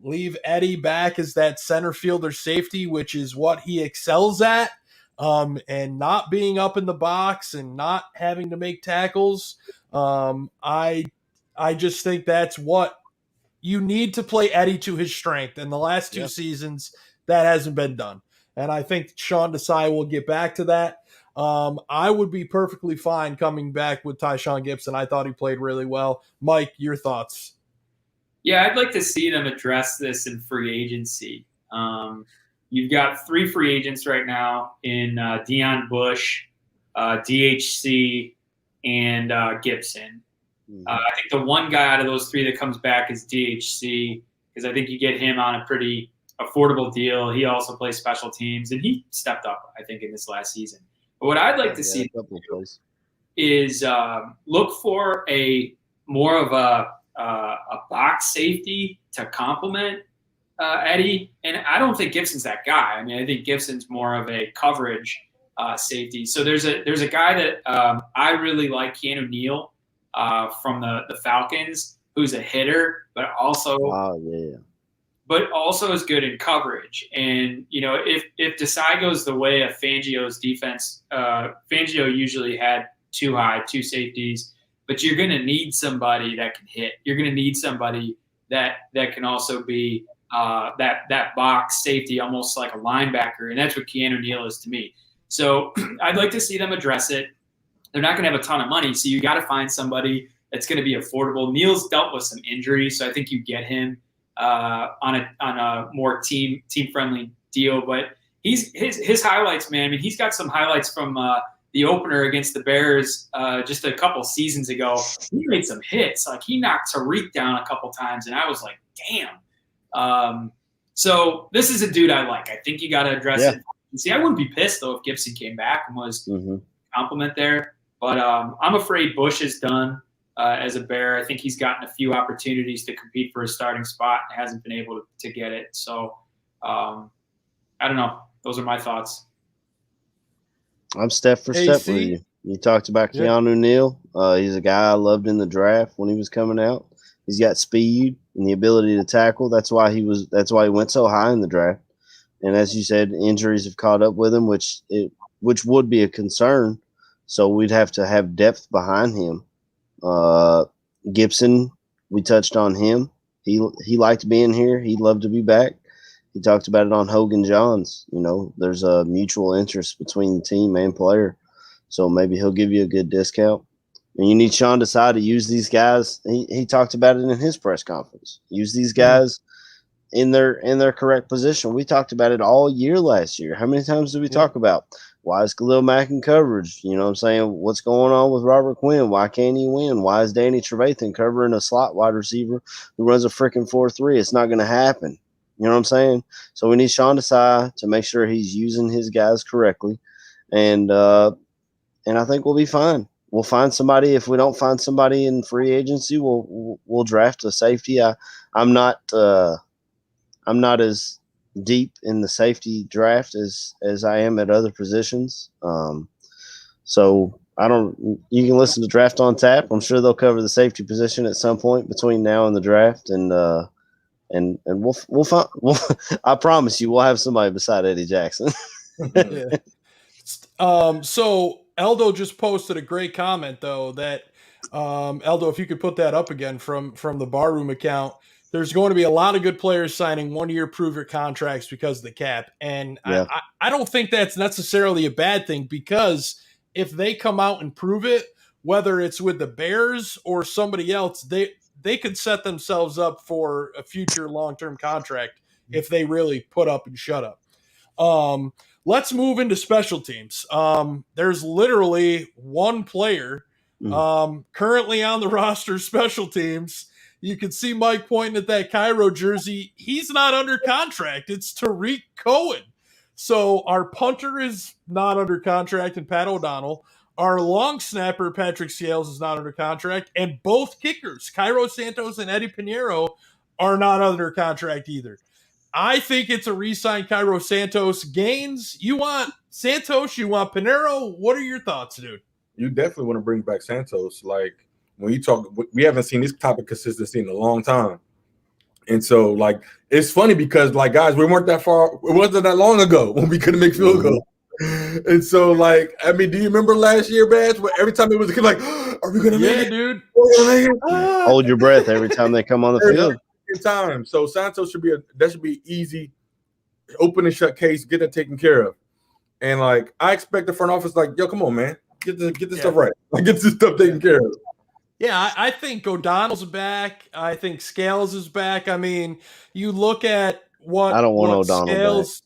leave Eddie back as that center fielder safety, which is what he excels at. And not being up in the box and not having to make tackles. I just think that's what you need to play Eddie to his strength. And the last 2 seasons, that hasn't been done. And I think Sean Desai will get back to that. I would be perfectly fine coming back with Tyshawn Gibson. I thought he played really well. Mike, your thoughts? Yeah, I'd like to see them address this in free agency. You've got 3 free agents right now in Deion Bush, DHC, and Gibson. I think the one guy out of those 3 that comes back is DHC, because I think you get him on a pretty affordable deal. He also plays special teams, and he stepped up, I think, in this last season. But what I'd like to see is look for more of a box safety to complement Eddie. And I don't think Gibson's that guy. I mean, I think Gibson's more of a coverage safety. So there's a guy that I really like, Keanu Neal from the Falcons, who's a hitter, but also is good in coverage. And if Desai goes the way of Fangio's defense, Fangio usually had 2 safeties, but you're going to need somebody that can hit. You're going to need somebody that can also be that box safety, almost like a linebacker, and that's what Keanu Neal is to me. So I'd like to see them address it. They're not going to have a ton of money, so you got to find somebody that's going to be affordable. Neal's dealt with some injuries, so I think you get him on a more team friendly deal. But his highlights, man. I mean, he's got some highlights from the opener against the Bears just a couple seasons ago. He made some hits. Like, he knocked Tariq down a couple times, and I was like, damn. So this is a dude I like. I think you got to address it. See, I wouldn't be pissed, though, if Gibson came back and was compliment there. But I'm afraid Bush is done as a Bear. I think he's gotten a few opportunities to compete for a starting spot and hasn't been able to get it. So I don't know. Those are my thoughts. I'm step for step with you. You talked about Keanu Neal. He's a guy I loved in the draft when he was coming out. He's got speed and the ability to tackle. That's why he went so high in the draft. And as you said, injuries have caught up with him, which would be a concern. So we'd have to have depth behind him. Gibson, we touched on him. He liked being here. He'd love to be back. He talked about it on Hogan Johns. There's a mutual interest between the team and player. So maybe he'll give you a good discount. And you need Sean Desai to use these guys. He talked about it in his press conference. Use these guys in their correct position. We talked about it all year last year. How many times did we talk about why is Khalil Mack in coverage? You know what I'm saying? What's going on with Robert Quinn? Why can't he win? Why is Danny Trevathan covering a slot wide receiver who runs a freaking 4-3? It's not going to happen. You know what I'm saying? So we need Sean Desai to make sure he's using his guys correctly. And I think we'll be fine. We'll find somebody. If we don't find somebody in free agency, we'll draft a safety. I'm not as deep in the safety draft as I am at other positions. So I don't. You can listen to Draft on Tap. I'm sure they'll cover the safety position at some point between now and the draft, and we'll find. I promise you, we'll have somebody beside Eddie Jackson. So Eldo just posted a great comment though that Eldo, if you could put that up again from the Barroom account, there's going to be a lot of good players signing 1-year prove-it contracts because of the cap. And I don't think that's necessarily a bad thing, because if they come out and prove it, whether it's with the Bears or somebody else, they could set themselves up for a future long-term contract if they really put up and shut up. Let's move into special teams. There's literally one player currently on the roster, special teams. You can see Mike pointing at that Cairo jersey. He's not under contract. It's Tariq Cohen. So our punter is not under contract, and Pat O'Donnell. Our long snapper, Patrick Scales, is not under contract. And both kickers, Cairo Santos and Eddie Pinheiro, are not under contract either. I think it's a re-sign Cairo Santos. Gaines, you want Santos, you want Pinheiro. What are your thoughts, dude? You definitely want to bring back Santos. Like, when you talk, we haven't seen this type of consistency in a long time. And so, like, it's funny because, like, guys, we weren't that far. It wasn't that long ago when we couldn't make field goals. And so, like, I mean, do you remember last year, Badge? Where every time it was a kid, like, are we going to make it? Dude. Hold your breath every time they come on the field. Time. So Santos should be easy, open and shut case, get that taken care of. And like, I expect the front office, like, yo, come on, man, get this stuff right. Like, get this stuff taken care of. Yeah, I think O'Donnell's back. I think Scales is back. I mean, you look at what Scales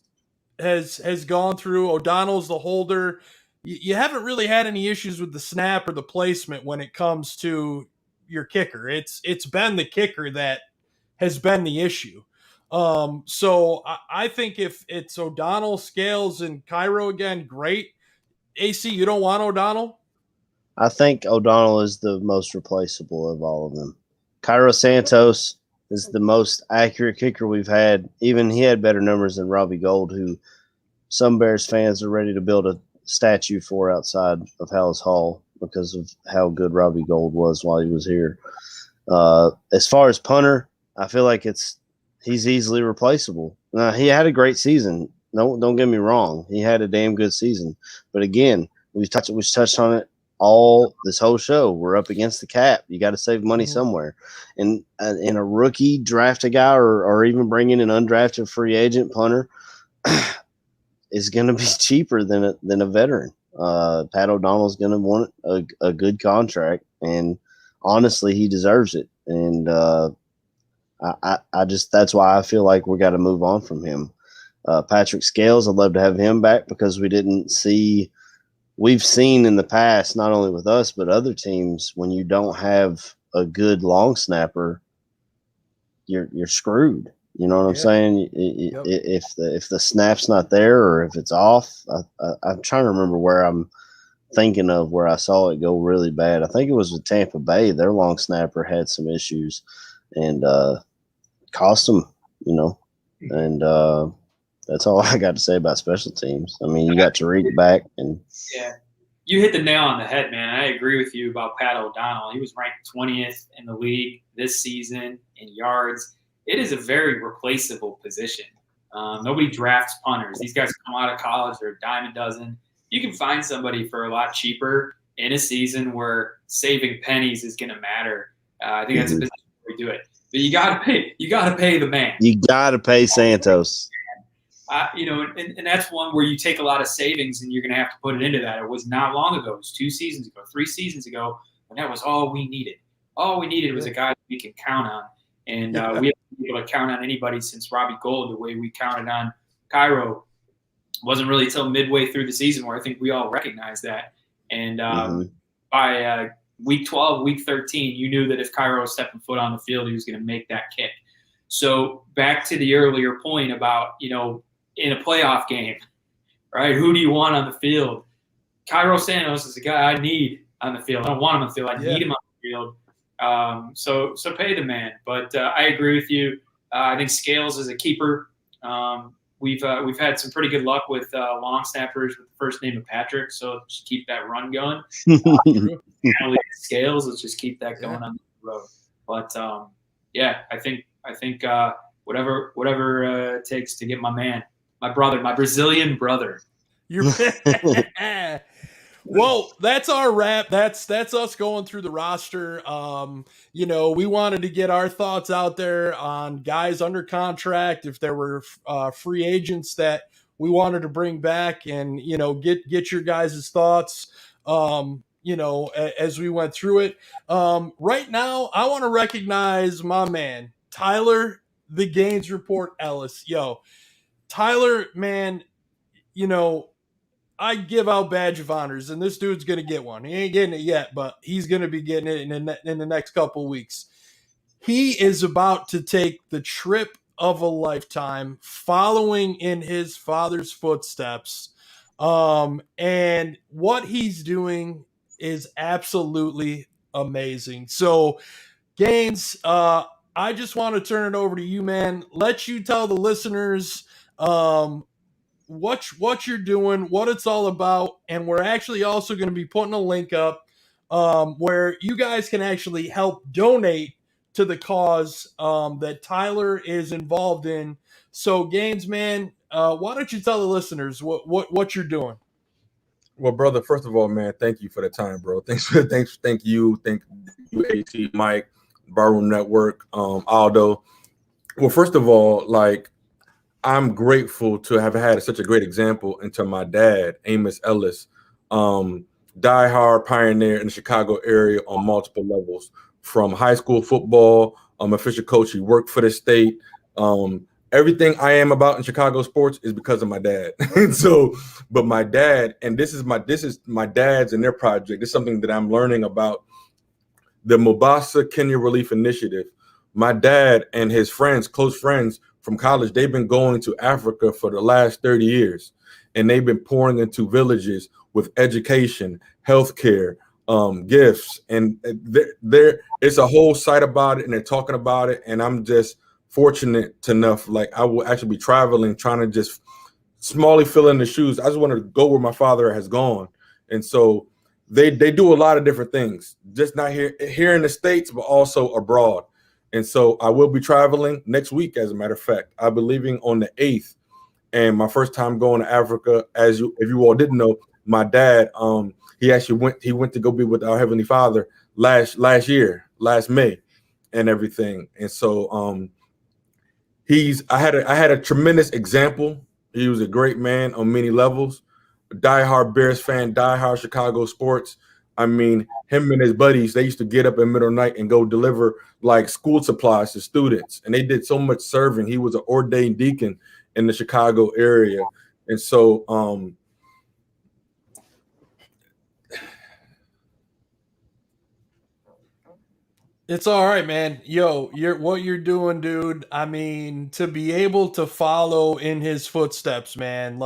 has gone through. O'Donnell's the holder. You haven't really had any issues with the snap or the placement when it comes to your kicker. It's been the kicker that has been the issue. So I think if it's O'Donnell, Scales, and Cairo again, great. AC, you don't want O'Donnell? I think O'Donnell is the most replaceable of all of them. Cairo Santos is the most accurate kicker we've had. Even he had better numbers than Robbie Gould, who some Bears fans are ready to build a statue for outside of Hallis Hall because of how good Robbie Gould was while he was here. As far as punter, I feel like he's easily replaceable. Now, he had a great season. No, don't get me wrong. He had a damn good season. But again, we've touched on it all this whole show. We're up against the cap. You got to save money somewhere. And in a rookie, draft a guy or even bring in an undrafted free agent punter is going to be cheaper than a veteran. Pat O'Donnell's going to want a good contract, and honestly, he deserves it. And I just, that's why I feel like we got to move on from him. Patrick Scales, I'd love to have him back because we've seen in the past, not only with us, but other teams, when you don't have a good long snapper, you're screwed. You know what I'm saying? If the snap's not there or if it's off, I'm trying to remember where I'm thinking of where I saw it go really bad. I think it was with Tampa Bay. Their long snapper had some issues and cost them, and that's all I got to say about special teams. I mean, you got Tariq back, and You hit the nail on the head, man. I agree with you about Pat O'Donnell. He was ranked 20th in the league this season in yards. It is a very replaceable position. Nobody drafts punters. These guys come out of college, they're a dime a dozen. You can find somebody for a lot cheaper in a season where saving pennies is going to matter. I think that's a position where we do it. But you got to pay. You got to pay the man. You got to pay Santos. And that's one where you take a lot of savings and you're going to have to put it into that. It was not long ago. It was 2 seasons ago, 3 seasons ago, and that was all we needed. All we needed was a guy that we can count on. And we haven't been able to count on anybody since Robbie Gould the way we counted on Cairo. It wasn't really until midway through the season where I think we all recognized that. And by week 12, week 13, you knew that if Cairo was stepping foot on the field, he was going to make that kick. So back to the earlier point about, in a playoff game, right? Who do you want on the field? Cairo Santos is a guy I need on the field. I don't want him on the field. I need him on the field. So pay the man. But I agree with you. I think Scales is a keeper. We've had some pretty good luck with long snappers with the first name of Patrick. So just keep that run going. Scales, let's just keep that going on the road. But I think whatever it takes to get my man. My brother, my Brazilian brother. Well, that's our wrap. That's us going through the roster. We wanted to get our thoughts out there on guys under contract. If there were free agents that we wanted to bring back, and get your guys' thoughts. As we went through it. Right now, I want to recognize my man Tyler, the Gaines Report Ellis. Yo. Tyler, man, I give out badge of honors, and this dude's going to get one. He ain't getting it yet, but he's going to be getting it in the next couple of weeks. He is about to take the trip of a lifetime, following in his father's footsteps. And what he's doing is absolutely amazing. So, Gaines, I just want to turn it over to you, man. Let you tell the listeners what you're doing, what it's all about, and we're actually also going to be putting a link up where you guys can actually help donate to the cause that Tyler is involved in. So, Gaines, man, why don't you tell the listeners what you're doing? Well, brother, first of all, man, thank you for the time, bro. Thank you, AT, Mike, Barroom Network, Aldo. Well, first of all, I'm grateful to have had such a great example into my dad, Amos Ellis, diehard pioneer in the Chicago area on multiple levels, from high school football, official coach. He worked for the state. Everything I am about in Chicago sports is because of my dad. But my dad, and this is my dad's and their project. It's something that I'm learning about, the Mombasa Kenya Relief Initiative. My dad and his friends, close friends from college, they've been going to Africa for the last 30 years, and they've been pouring into villages with education, healthcare, gifts, and it's a whole site about it, and they're talking about it, and I'm just fortunate enough, I will actually be traveling, trying to just smallly fill in the shoes. I just want to go where my father has gone, and so they do a lot of different things, just not here in the States, but also abroad. And so I will be traveling next week. As a matter of fact, I'll be leaving on the 8th, and my first time going to Africa. If you all didn't know, my dad, he went to go be with our Heavenly Father last May, and everything. And so I had a tremendous example. He was a great man on many levels. Diehard Bears fan, diehard Chicago sports. I mean, him and his buddies, they used to get up in the middle of the night and go deliver school supplies to students. And they did so much serving. He was an ordained deacon in the Chicago area. And so it's all right, man. Yo, what you're doing, dude. I mean, to be able to follow in his footsteps, man,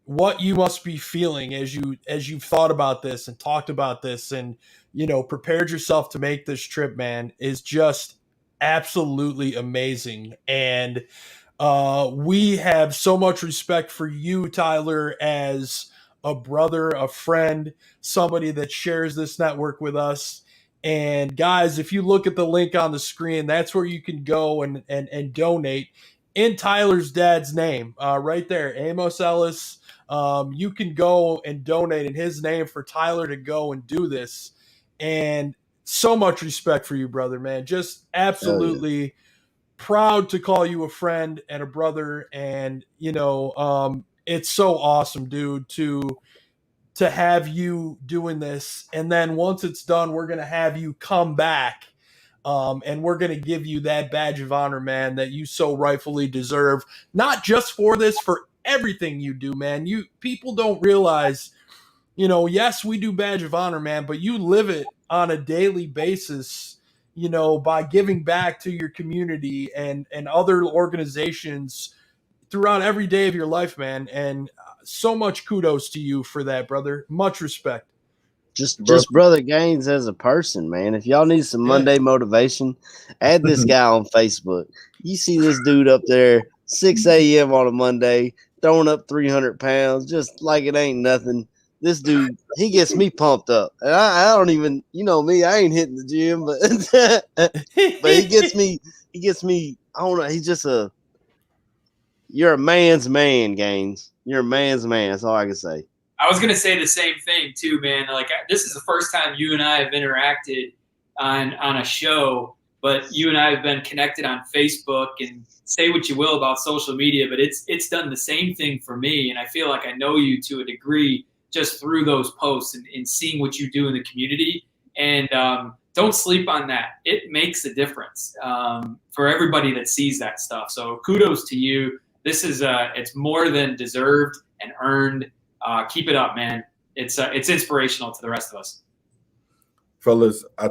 what you must be feeling as you've thought about this and talked about this and prepared yourself to make this trip, man, is just absolutely amazing. And we have so much respect for you, Tyler, as a brother, a friend, somebody that shares this network with us. And guys, if you look at the link on the screen, that's where you can go and donate in Tyler's dad's name, right there, Amos Ellis. You can go and donate in his name for Tyler to go and do this. And so much respect for you, brother, man. Just absolutely proud to call you a friend and a brother. And, it's so awesome, dude, to have you doing this. And then once it's done, we're going to have you come back. And we're going to give you that badge of honor, man, that you so rightfully deserve. Not just for this, for everything you do, man. People don't realize, yes, we do badge of honor, man, but you live it on a daily basis, by giving back to your community and other organizations throughout every day of your life, man. And so much kudos to you for that, brother. Much respect. Just Brother Gaines as a person, man. If y'all need some Monday motivation, add this guy on Facebook. You see this dude up there, 6 a.m. on a Monday, throwing up 300 pounds, just like it ain't nothing. This dude, he gets me pumped up. And I don't even, me, I ain't hitting the gym, but he gets me, I don't know, he's just you're a man's man, Gaines. You're a man's man. That's all I can say. I was gonna say the same thing too, man. Like, this is the first time you and I have interacted on a show, but you and I have been connected on Facebook. And say what you will about social media, but it's done the same thing for me. And I feel like I know you to a degree just through those posts and seeing what you do in the community. And don't sleep on that. It makes a difference for everybody that sees that stuff. So kudos to you. This is it's more than deserved and earned. Keep it up, man. It's inspirational to the rest of us. Fellas, I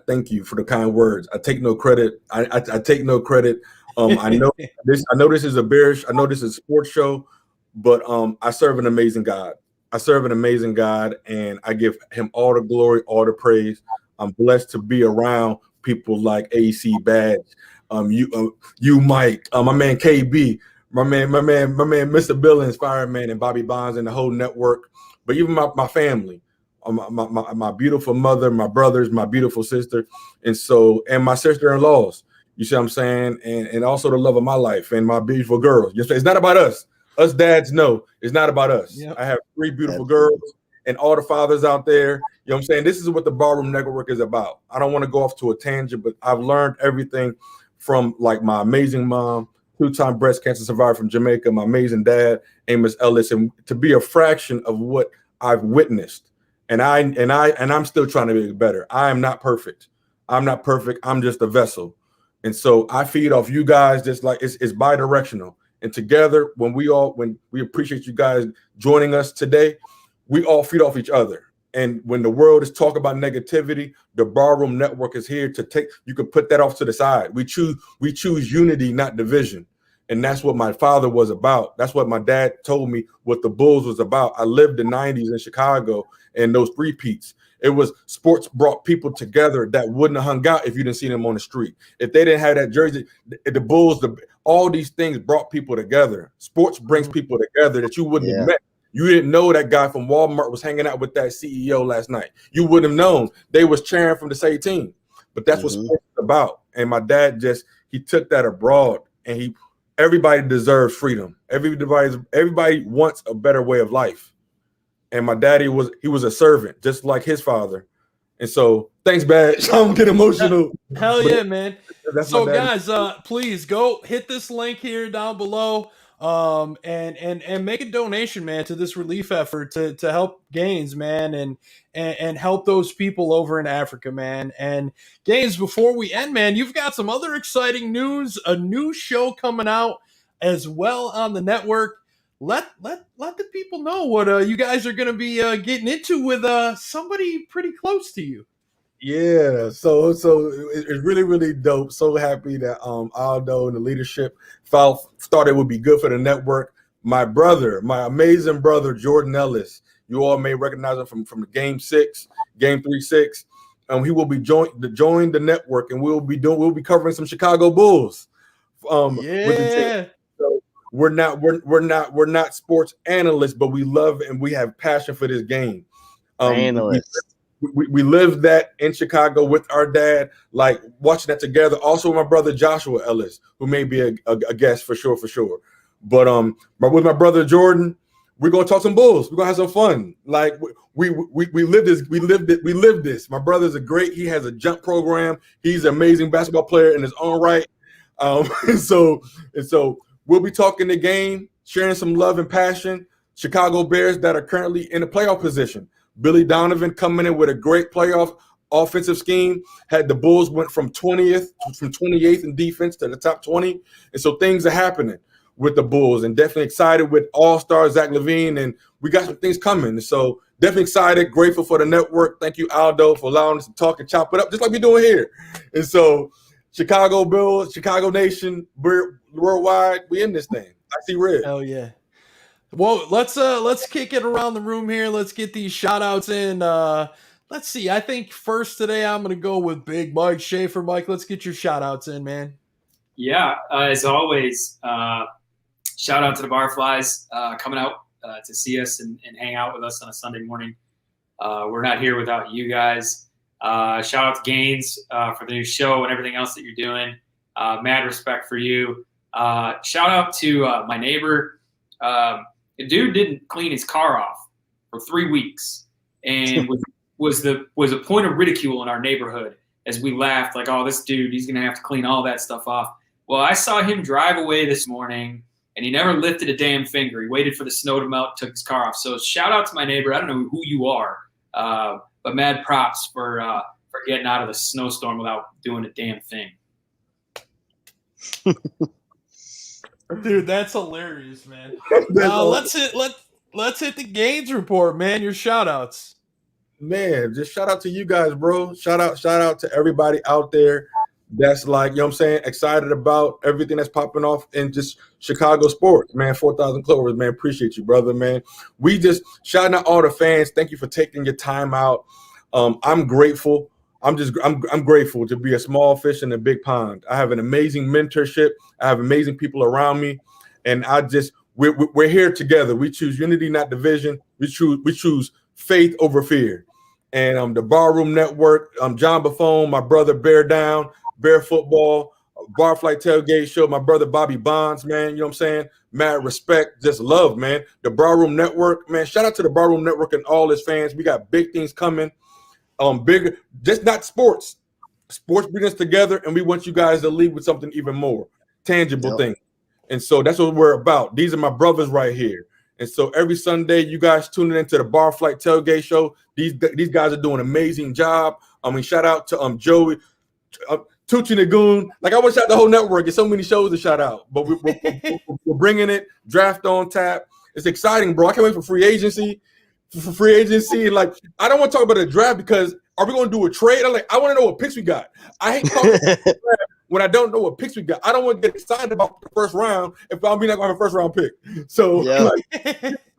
thank you for the kind words. I take no credit. I take no credit. I know this is a bearish. I know this is a sports show, but I serve an amazing God. I serve an amazing God, and I give him all the glory, all the praise. I'm blessed to be around people like AC Badge, you Mike, my man KB, my man, Mr. Billings, Fireman, and Bobby Bonds, and the whole network. But even my family, my beautiful mother, my brothers, my beautiful sister, and my sister-in-laws. You see what I'm saying? And also the love of my life and my beautiful girls. It's not about us. Us dads know it's not about us. Yep. I have 3 beautiful girls and all the fathers out there. You know what I'm saying? This is what the Barroom Network is about. I don't want to go off to a tangent, but I've learned everything from like my amazing mom, 2-time breast cancer survivor from Jamaica, my amazing dad, Amos Ellis, and to be a fraction of what I've witnessed. And I'm still trying to be better. I am not perfect. I'm not perfect. I'm just a vessel. And so I feed off you guys, just like it's bi-directional. And together, when we appreciate you guys joining us today, we all feed off each other. And when the world is talking about negativity, the Barroom Network is here to you can put that off to the side. We choose unity, not division. And that's what my father was about. That's what my dad told me what the Bulls was about. I lived the 90s in Chicago and those repeats. It was sports brought people together that wouldn't have hung out if you didn't see them on the street. If they didn't have that jersey, the Bulls, all these things brought people together. Sports brings people together that you wouldn't have met. You didn't know that guy from Walmart was hanging out with that CEO last night. You wouldn't have known. They was cheering from the same team. But that's what sports is about. And my dad he took that abroad, and everybody deserves freedom. Everybody wants a better way of life. And my daddy was a servant, just like his father. And so, thanks, Badge. I'm getting emotional. Hell yeah, man. So, guys, please go hit this link here down below, and make a donation, man, to this relief effort to help Gaines, man, and help those people over in Africa, man. And Gaines, before we end, man, you've got some other exciting news, a new show coming out as well on the network. Let the people know what you guys are going to be getting into with somebody pretty close to you. Yeah, so it's really, really dope. So happy that Aldo and the leadership thought it would be good for the network. My brother, my amazing brother, Jordan Ellis, you all may recognize him from the Game 3-6. He will be join the network, and we'll be covering some Chicago Bulls. With the team. So we're not sports analysts, but we love and we have passion for this game. Analysts. We lived that in Chicago with our dad, like watching that together. Also, my brother Joshua Ellis, who may be a guest for sure. But with my brother Jordan, we're gonna talk some Bulls. We're gonna have some fun. Like we live this. We live this. My brother's he has a jump program. He's an amazing basketball player in his own right. And so we'll be talking the game, sharing some love and passion. Chicago Bears that are currently in the playoff position. Billy Donovan coming in with a great playoff offensive scheme. Had the Bulls went from 28th in defense to the top 20. And so things are happening with the Bulls, and definitely excited with All-Star Zach LaVine, and we got some things coming. So definitely excited, grateful for the network. Thank you, Aldo, for allowing us to talk and chop it up just like we're doing here. And so Chicago Bulls, Chicago Nation, we're worldwide, we in this thing. I see red. Hell yeah. Well, let's kick it around the room here. Let's get these shout outs in. Let's see. I think first today I'm gonna go with Big Mike Schaefer. Mike, let's get your shout outs in, man. Yeah, as always, shout out to the Barflies coming out to see us and hang out with us on a Sunday morning. We're not here without you guys. Shout out to Gaines for the new show and everything else that you're doing. Mad respect for you. Shout out to my neighbor. The dude didn't clean his car off for 3 weeks, and was a point of ridicule in our neighborhood as we laughed like, "Oh, this dude, he's gonna have to clean all that stuff off." Well, I saw him drive away this morning, and he never lifted a damn finger. He waited for the snow to melt, took his car off. So shout out to my neighbor. I don't know who you are, but mad props for getting out of the snowstorm without doing a damn thing. Dude, that's hilarious, man. Let's hit the Gaines report, man. Your shout outs. Man, just shout out to you guys, bro. Shout out to everybody out there that's like, you know what I'm saying, excited about everything that's popping off in just Chicago sports, man. 4,000 Clovers, man. Appreciate you, brother, man. We just shouting out all the fans. Thank you for taking your time out. I'm grateful. I'm grateful to be a small fish in a big pond. I have an amazing mentorship. I have amazing people around me, and we're here together. We choose unity, not division. We choose faith over fear. And the Barroom Network, John Buffon, my brother Bear Down, Bear Football, Barfly Tailgate Show, my brother Bobby Bonds, man. You know what I'm saying? Mad respect, just love, man. The Barroom Network, man. Shout out to the Barroom Network and all its fans. We got big things coming. Bigger, just not sports. Sports bring us together, and we want you guys to lead with something even more tangible thing. And so that's what we're about. These are my brothers right here. And so every Sunday, you guys tuning into the Barfly Tailgate Show. These guys are doing an amazing job. I mean, shout out to Joey, Tucci Nagoon. Like, I want to shout out the whole network. There's so many shows to shout out, but we're bringing it. Draft on tap. It's exciting, bro. I can't wait for free agency. Like, I don't want to talk about the draft because are we going to do a trade? I want to know what picks we got. I hate talking about the draft when I don't know what picks we got. I don't want to get excited about the first round if I'm not going to have a first round pick. So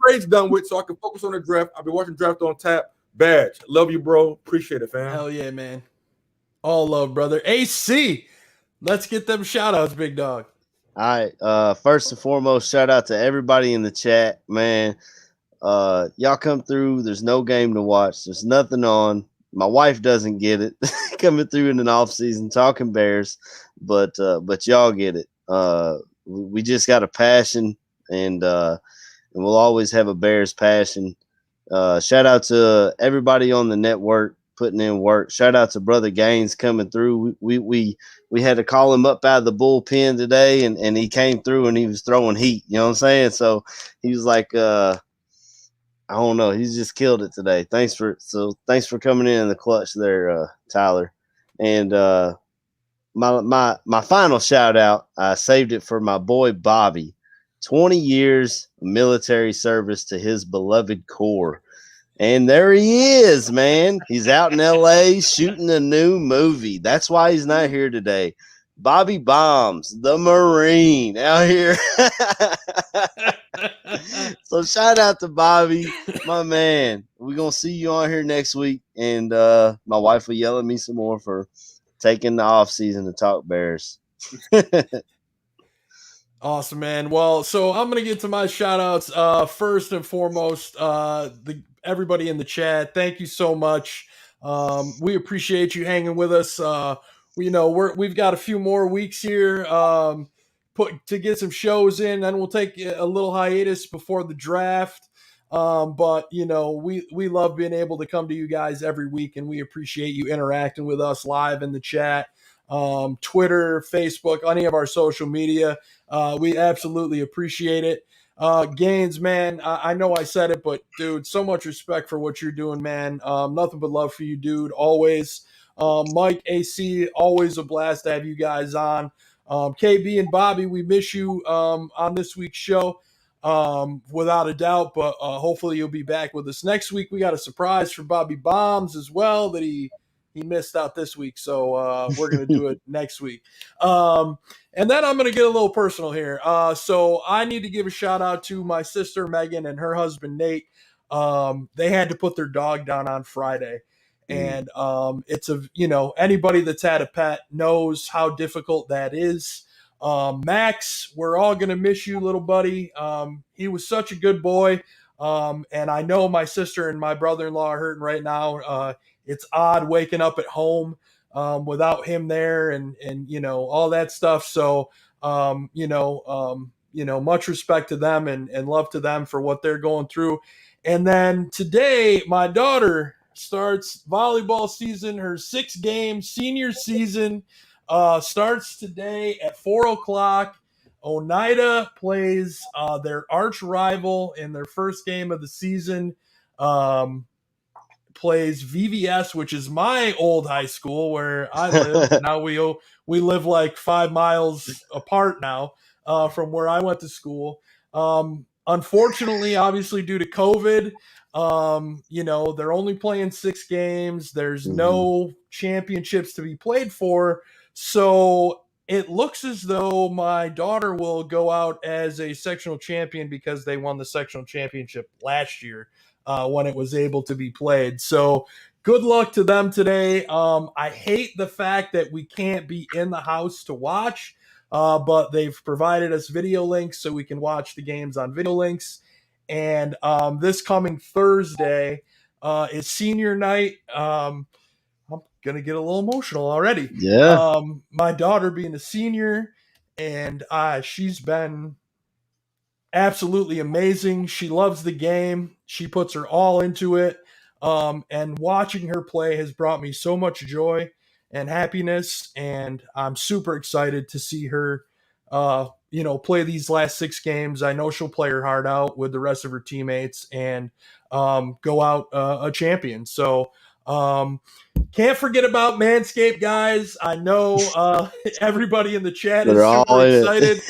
trade's done with, so I can focus on the draft. I've been watching Draft on Tap. Badge, love you, bro. Appreciate it, fam. Hell yeah, man. All love, brother. AC, let's get them shout outs, big dog. All right. First and foremost, shout out to everybody in the chat, man. Y'all come through. There's no game to watch. There's nothing on. My wife doesn't get it coming through in an off season talking Bears, but y'all get it. We just got a passion, and we'll always have a Bears passion. Shout out to everybody on the network putting in work. Shout out to Brother Gaines coming through. We had to call him up out of the bullpen today, and he came through and he was throwing heat. You know what I'm saying? So he was like, I don't know. He's just killed it today. Thanks for coming in the clutch there, Tyler. And my final shout out, I saved it for my boy Bobby. 20 years of military service to his beloved Corps. And there he is, man. He's out in LA shooting a new movie. That's why he's not here today. Bobby Bombs, the Marine, out here. So shout out to Bobby, my man. We're going to see you on here next week. And my wife will yell at me some more for taking the off season to talk Bears. Awesome, man. Well, so I'm gonna get to my shout outs. First and foremost, everybody in the chat, thank you so much. We appreciate you hanging with us. We've got a few more weeks here put to get some shows in, and we'll take a little hiatus before the draft. But we love being able to come to you guys every week, and we appreciate you interacting with us live in the chat, Twitter, Facebook, any of our social media. We absolutely appreciate it. Gaines, man, I know I said it, but dude, so much respect for what you're doing, man. Nothing but love for you, dude, always. Mike, AC, always a blast to have you guys on. KB and Bobby, we miss you on this week's show, without a doubt, but hopefully you'll be back with us next week. We got a surprise for Bobby Bombs as well that he missed out this week, so we're going to do it next week. And then I'm going to get a little personal here. So I need to give a shout out to my sister Megan and her husband Nate. They had to put their dog down on Friday. And it's anybody that's had a pet knows how difficult that is. Max, we're all going to miss you, little buddy. He was such a good boy. And I know my sister and my brother-in-law are hurting right now. It's odd waking up at home without him there and all that stuff. So, much respect to them and love to them for what they're going through. And then today, my daughter starts volleyball season. Her 6-game senior season starts today at 4:00. Oneida plays their arch rival in their first game of the season. Plays VVS, which is my old high school where I live. Now we live like 5 miles apart now from where I went to school. Unfortunately, obviously due to COVID, they're only playing 6 games. There's no championships to be played for. So it looks as though my daughter will go out as a sectional champion because they won the sectional championship last year when it was able to be played. So good luck to them today. I hate the fact that we can't be in the house to watch, but they've provided us video links so we can watch the games on video links. And this coming Thursday is senior night. I'm going to get a little emotional already. Yeah. My daughter being a senior, and she's been absolutely amazing. She loves the game. She puts her all into it. And watching her play has brought me so much joy and happiness. And I'm super excited to see her, play these last 6 games. I know she'll play her heart out with the rest of her teammates and go out a champion. So, can't forget about Manscaped, guys. I know everybody in the chat is super excited.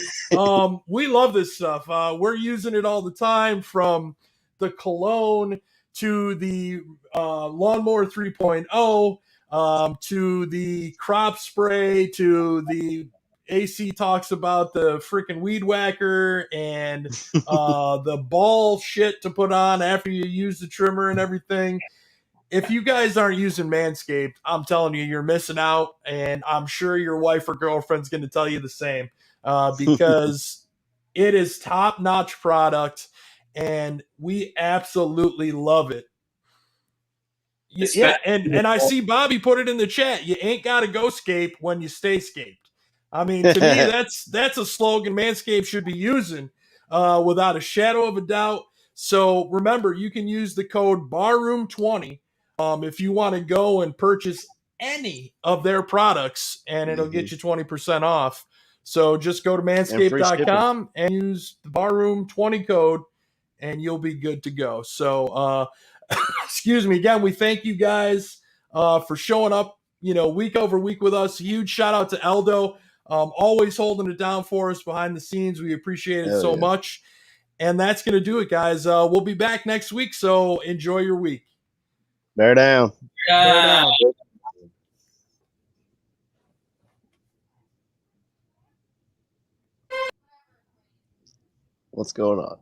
We love this stuff. We're using it all the time, from the cologne to the lawnmower 3.0 to the crop spray to the AC talks about the freaking weed whacker and the ball shit to put on after you use the trimmer and everything. If you guys aren't using Manscaped, I'm telling you, you're missing out. And I'm sure your wife or girlfriend's going to tell you the same because it is top-notch product and we absolutely love it. Yeah, and I see Bobby put it in the chat. You ain't got to go scape when you stay scaped. I mean, to me, that's a slogan Manscaped should be using without a shadow of a doubt. So remember, you can use the code BARROOM20 if you want to go and purchase any of their products, and it'll get you 20% off. So just go to manscaped.com and use the BARROOM20 code, and you'll be good to go. So, excuse me, again, we thank you guys for showing up, week over week with us. Huge shout out to Eldo, always holding it down for us behind the scenes. We appreciate it so much. And that's going to do it, guys. We'll be back next week, so enjoy your week. Bear down. Bear down. What's going on?